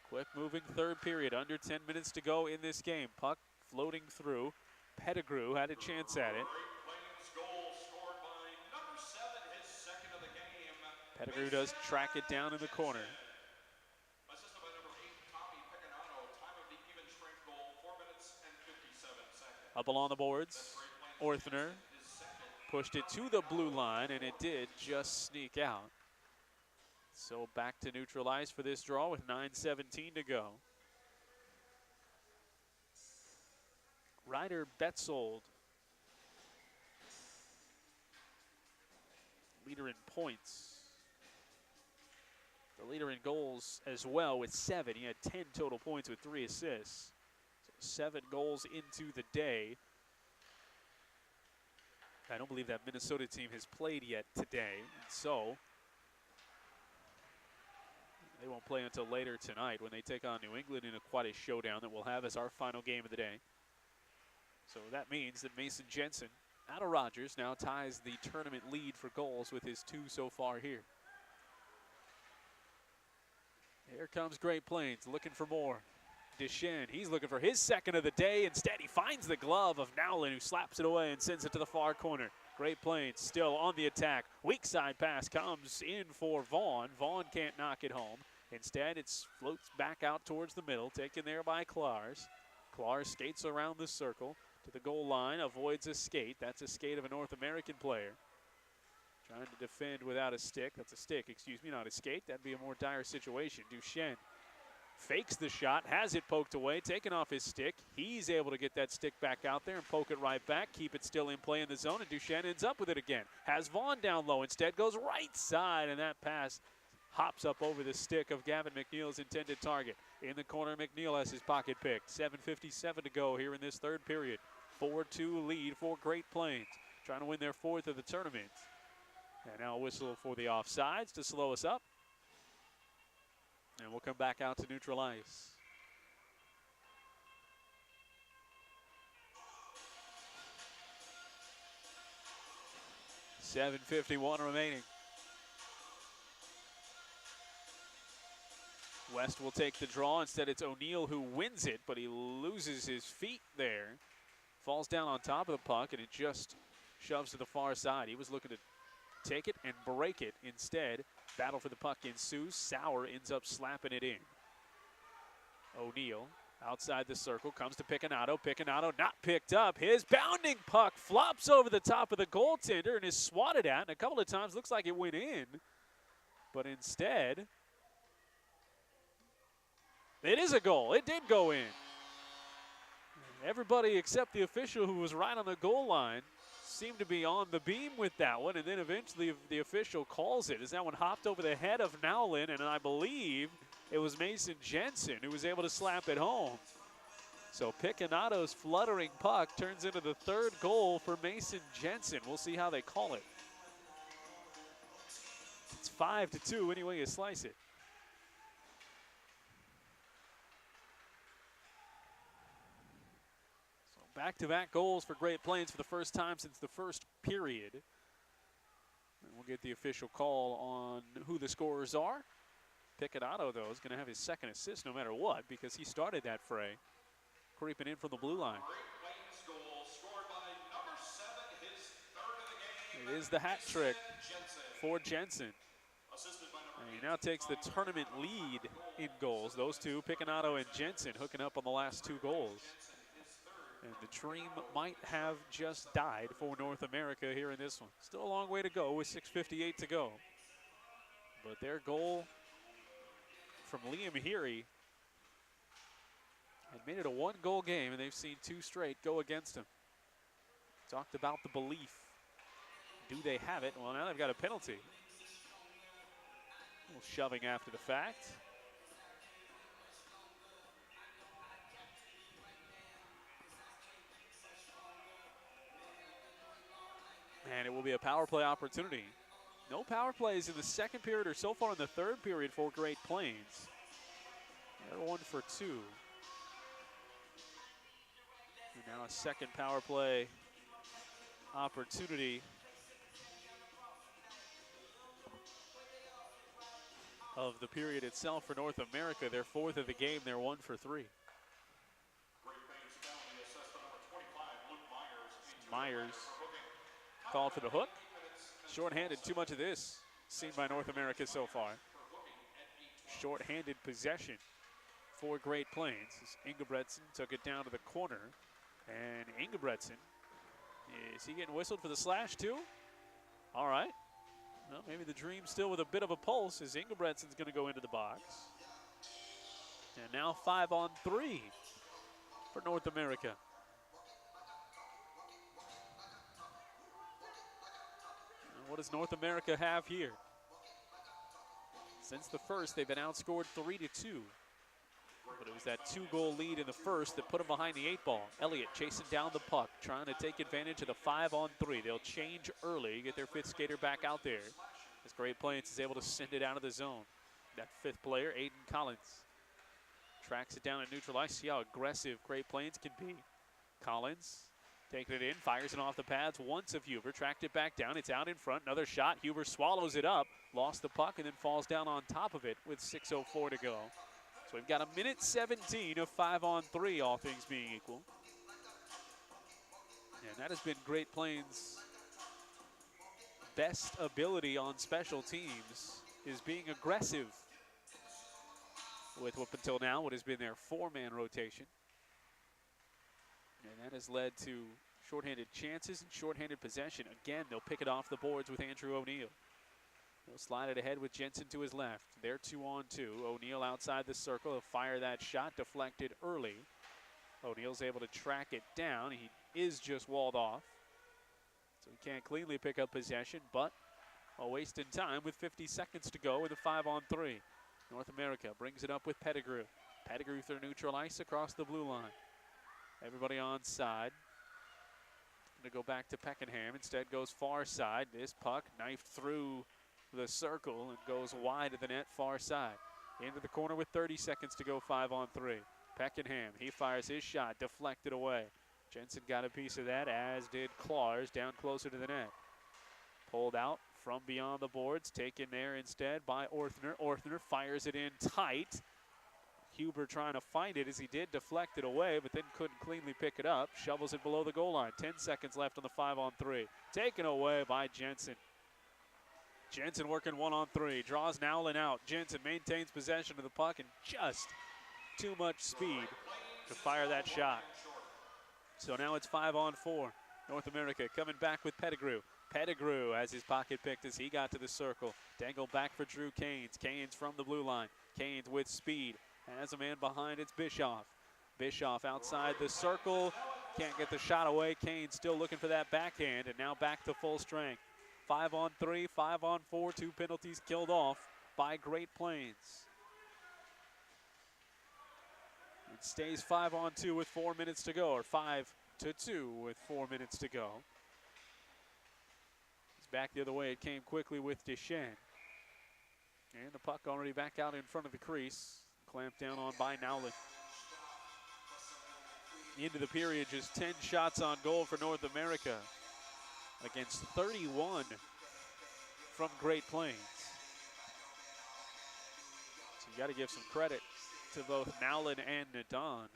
Quick moving third period, under 10 minutes to go in this game. Puck floating through. Pettigrew had a chance at it. Pettigrew does track it down in the corner. Up along the boards, Orthner pushed it to the blue line, and it did just sneak out. So back to neutral ice for this draw with 9:17 to go. Ryder Betzold, leader in points. The leader in goals as well with 7. He had 10 total points with 3 assists. So 7 goals into the day. I don't believe that Minnesota team has played yet today, and so they won't play until later tonight when they take on New England in quite a showdown that we'll have as our final game of the day. So that means that Mason Jensen out of Rogers now ties the tournament lead for goals with his 2 so far here. Here comes Great Plains looking for more. Deschênes, he's looking for his 2nd of the day. Instead, he finds the glove of Nowlin, who slaps it away and sends it to the far corner. Great Plains still on the attack. Weak side pass comes in for Vaughn. Vaughn can't knock it home. Instead, it floats back out towards the middle, taken there by Klars. Klars skates around the circle to the goal line, avoids a skate. That's a skate of a North American player. Trying to defend without a stick. That's a stick, excuse me, not a skate. That'd be a more dire situation. Deschênes fakes the shot, has it poked away, taken off his stick. He's able to get that stick back out there and poke it right back, keep it still in play in the zone, and Deschênes ends up with it again. Has Vaughn down low, instead goes right side, and that pass hops up over the stick of Gavin McNeil's intended target. In the corner, McNeil has his pocket picked. 7:57 to go here in this third period. 4-2 lead for Great Plains, trying to win their 4th of the tournament. And now a whistle for the offsides to slow us up. And we'll come back out to neutral ice. .751 remaining. West will take the draw. Instead, it's O'Neill who wins it, but he loses his feet there. Falls down on top of the puck, and it just shoves to the far side. He was looking to take it and break it. Instead, battle for the puck ensues. Sauer ends up slapping it in. O'Neill Outside the circle, comes to Picanato. Picanato not picked up. His bounding puck flops over the top of the goaltender and is swatted at, and a couple of times looks like it went in. But instead, it is a goal. It did go in. Everybody except the official who was right on the goal line seemed to be on the beam with that one, and then eventually the official calls it as that one hopped over the head of Nowlin, and I believe it was Mason Jensen who was able to slap it home. So Picanato's fluttering puck turns into the third goal for Mason Jensen. We'll see how they call it. It's 5-2 any way you slice it. So back-to-back goals for Great Plains for the first time since the first period. And we'll get the official call on who the scorers are. Picanato, though, is going to have his second assist no matter what because he started that fray, creeping in from the blue line. It is the hat trick for Jensen. And he now takes the tournament lead in goals. Those two, Picanato and Jensen, hooking up on the last two goals. And the dream might have just died for North America here in this one. Still a long way to go with 6:58 to go. But their goal from Liam Heary had made it a one-goal game, and they've seen two straight go against him. Talked about the belief. Do they have it? Well, now they've got a penalty. A little shoving after the fact. And it will be a power play opportunity. No power plays in the second period or so far in the third period for Great Plains. They're 1 for 2. And now a second power play opportunity of the period itself for North America. Their fourth of the game. They're 1 for 3. Myers called for the hook. Short-handed, too much of this seen by North America so far. Short-handed possession for Great Plains. Ingebretson took it down to the corner. And Ingebretson, is he getting whistled for the slash too? All right. Well, maybe the dream still with a bit of a pulse as Ingebretson's going to go into the box. And now 5-on-3 for North America. What does North America have here? Since the first, they've been outscored 3-2. But it was that 2-goal lead in the first that put them behind the 8-ball. Elliott chasing down the puck, trying to take advantage of the 5-on-3. They'll change early, get their fifth skater back out there. As Great Plains is able to send it out of the zone. That fifth player, Aiden Collins, tracks it down in neutral ice. See how aggressive Great Plains can be. Collins taking it in, fires it off the pads once of Huber, tracked it back down, it's out in front, another shot, Huber swallows it up, lost the puck, and then falls down on top of it with 6:04 to go. So we've got a minute 17 of 5-on-3, all things being equal. And that has been Great Plains' best ability on special teams, is being aggressive with up until now what has been their 4-man rotation. And that has led to shorthanded chances and shorthanded possession. Again, they'll pick it off the boards with Andrew O'Neill. They'll slide it ahead with Jensen to his left. They're 2-on-2. O'Neill outside the circle. He'll fire that shot, deflected early. O'Neill's able to track it down. He is just walled off. So he can't cleanly pick up possession, but a waste in time with 50 seconds to go with a 5-on-3. North America brings it up with Pettigrew. Pettigrew through neutral ice across the blue line. Everybody on side. Going to go back to Peckenham. Instead goes far side. This puck knifed through the circle and goes wide of the net far side. Into the corner with 30 seconds to go, 5-on-3. Peckenham, he fires his shot, deflected away. Jensen got a piece of that, as did Clars, down closer to the net. Pulled out from beyond the boards, taken there instead by Orthner. Orthner fires it in tight. Huber trying to find it as he did, deflect it away, but then couldn't cleanly pick it up. Shovels it below the goal line. 10 seconds left on the 5-on-3. Taken away by Jensen. Jensen working 1-on-3. Draws Nowlin out. Jensen maintains possession of the puck and just too much speed to fire that shot. So now it's 5-on-4. North America coming back with Pettigrew. Pettigrew has his pocket picked as he got to the circle. Dangle back for Drew Canes. Canes from the blue line. Canes with speed. Has a man behind, it's Bischoff. Bischoff outside the circle. Can't get the shot away. Canes still looking for that backhand, and now back to full strength. 5-on-3, 5-on-4, 2 penalties killed off by Great Plains. It stays 5-on-2 with 4 minutes to go, or 5-2 with 4 minutes to go. It's back the other way. It came quickly with Deschênes. And the puck already back out in front of the crease. Clamped down on by Nowlin. Into the period, just 10 shots on goal for North America against 31 from Great Plains. So you got to give some credit to both Nowlin and Nadon,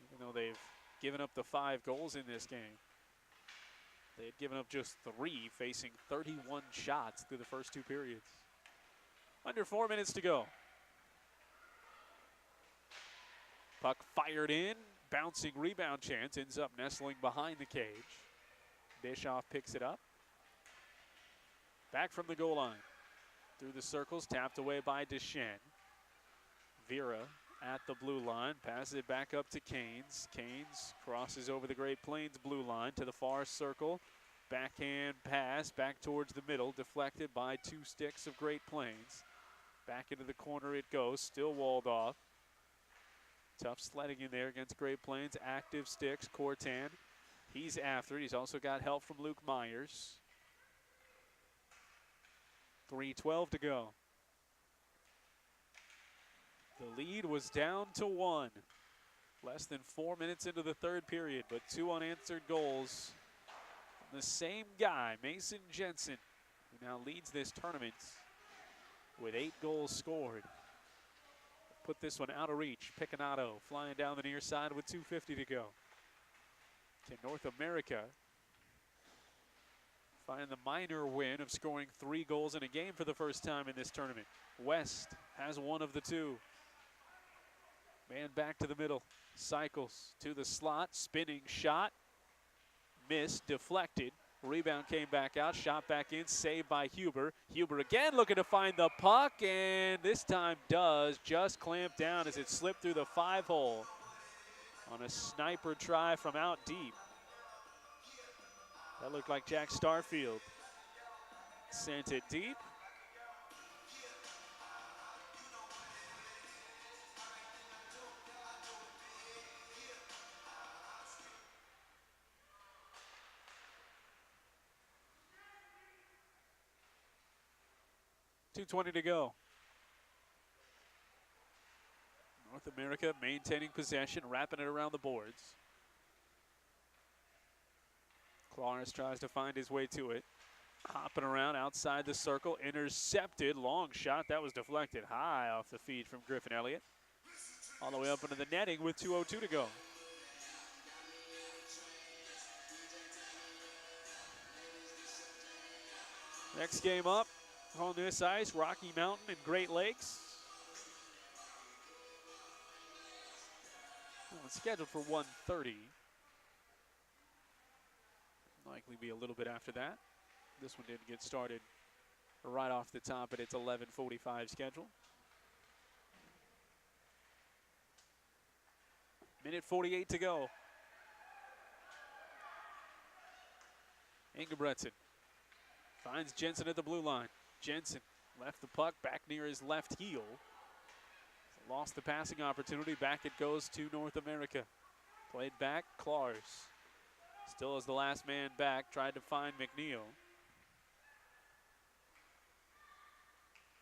even though they've given up the 5 goals in this game. They had given up just 3, facing 31 shots through the first 2 periods. Under 4 minutes to go. Puck fired in, bouncing rebound chance, ends up nestling behind the cage. Bischoff picks it up. Back from the goal line. Through the circles, tapped away by Deschênes. Vera at the blue line, passes it back up to Canes. Canes crosses over the Great Plains blue line to the far circle. Backhand pass back towards the middle, deflected by 2 sticks of Great Plains. Back into the corner it goes, still walled off. Tough sledding in there against Great Plains. Active sticks, Cortan. He's after it. He's also got help from Luke Myers. 3:12 to go. The lead was down to 1. Less than 4 minutes into the third period, but 2 unanswered goals from the same guy, Mason Jensen, who now leads this tournament with 8 goals scored. Put this one out of reach. Picanato flying down the near side with 2:50 to go. Can North America find the minor win of scoring 3 goals in a game for the first time in this tournament? West has one of the 2. Man back to the middle. Cycles to the slot. Spinning shot. Missed. Deflected. Rebound came back out, shot back in, saved by Huber. Huber again looking to find the puck, and this time does just clamp down as it slipped through the 5-hole on a sniper try from out deep. That looked like Jack Starfield. Sent it deep. .220 to go. North America maintaining possession, wrapping it around the boards. Claris tries to find his way to it. Hopping around outside the circle, intercepted, long shot, that was deflected high off the feed from Griffin Elliott. All the way up into the netting with 2:02 to go. Next game up on this ice, Rocky Mountain and Great Lakes. Well, it's scheduled for 1:30. Likely be a little bit after that. This one didn't get started right off the top, but it's 11:45 schedule. Minute 48 to go. Ingebretson finds Jensen at the blue line. Jensen left the puck back near his left heel. Lost the passing opportunity. Back it goes to North America. Played back, Clars. Still as the last man back, tried to find McNeil.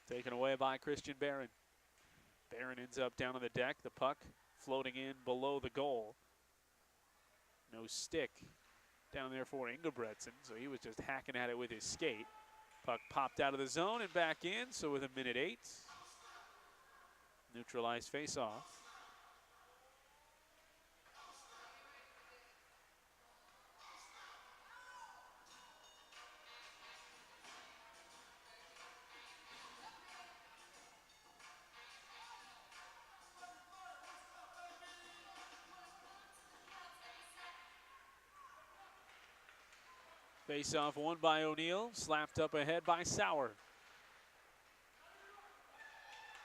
Taken away by Christian Barron. Barron ends up down on the deck. The puck floating in below the goal. No stick down there for Ingebretson, so he was just hacking at it with his skate. Puck popped out of the zone and back in, so with a minute 8, neutralized face-off. Face-off won by O'Neill, slapped up ahead by Sauer.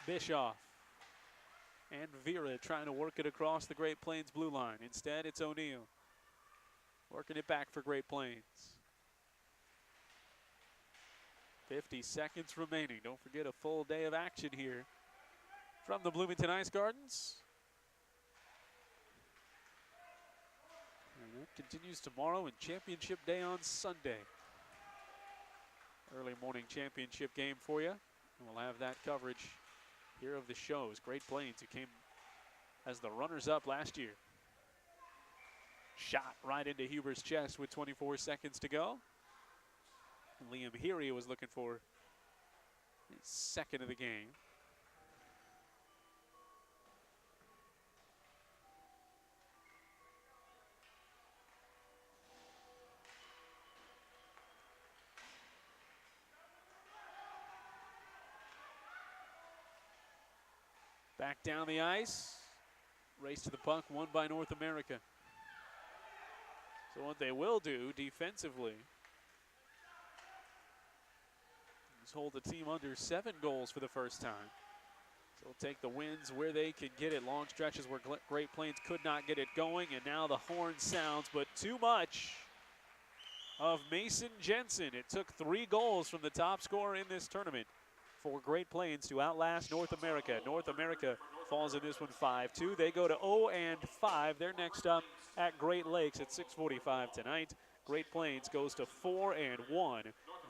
Bischoff and Vera trying to work it across the Great Plains blue line. Instead, it's O'Neill working it back for Great Plains. 50 seconds remaining. Don't forget a full day of action here from the Bloomington Ice Gardens. And that continues tomorrow and championship day on Sunday. Early morning championship game for you. And we'll have that coverage here of the shows. Great Plains, who came as the runners-up last year. Shot right into Huber's chest with 24 seconds to go. And Liam Heary was looking for his second of the game. Back down the ice. Race to the puck, won by North America. So what they will do defensively is hold the team under 7 goals for the first time. So they'll take the wins where they can get it. Long stretches where Great Plains could not get it going, and now the horn sounds, but too much of Mason Jensen. It took 3 goals from the top scorer in this tournament for Great Plains to outlast North America. North America falls in this one 5-2. They go to 0-5. They're next up at Great Lakes at 6:45 tonight. Great Plains goes to 4-1.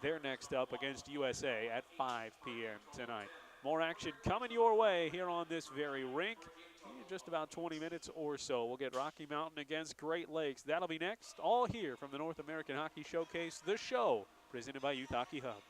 They're next up against USA at 5 p.m. tonight. More action coming your way here on this very rink in just about 20 minutes or so. We'll get Rocky Mountain against Great Lakes. That'll be next, all here from the North American Hockey Showcase, the show presented by Youth Hockey Hub.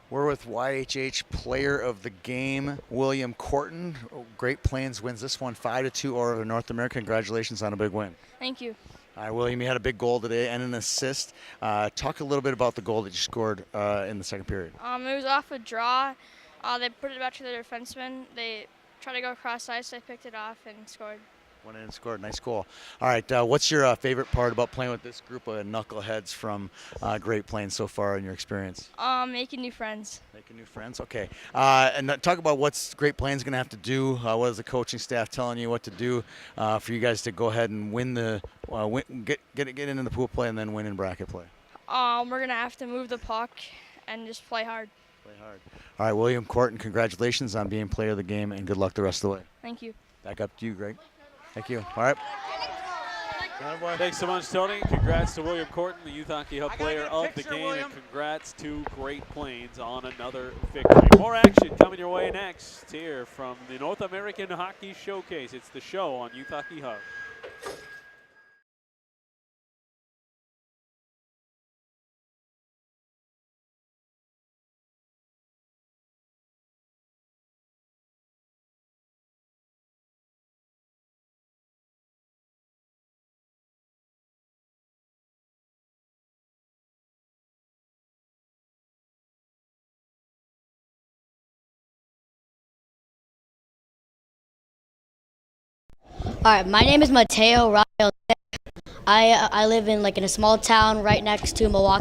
We're with YHH player of the game, William Corton. Great Plains wins this one 5-2 over North America. Congratulations on a big win. Thank you. All right, William, you had a big goal today and an assist. Talk a little bit about the goal that you scored in the second period. It was off a draw. They put it back to the defenseman. They tried to go across ice. I picked it off and scored. Went in and scored. Nice goal. All right, what's your favorite part about playing with this group of knuckleheads from Great Plains so far in your experience? Making new friends. Making new friends, okay. And talk about what's Great Plains going to have to do. What is the coaching staff telling you what to do for you guys to go ahead and win the get into the pool play and then win in bracket play? We're going to have to move the puck and just play hard. Play hard. All right, William Corton, congratulations on being player of the game, and good luck the rest of the way. Thank you. Back up to you, Greg. Thank you. All right. Thanks so much, Tony. Congrats to William Corton, the Youth Hockey Hub player of the game, William. And congrats to Great Plains on another victory. More action coming your way next here from the North American Hockey Showcase. It's the show on Youth Hockey Hub. right, my name is Mateo Rafael. I live in a small town right next to Milwaukee.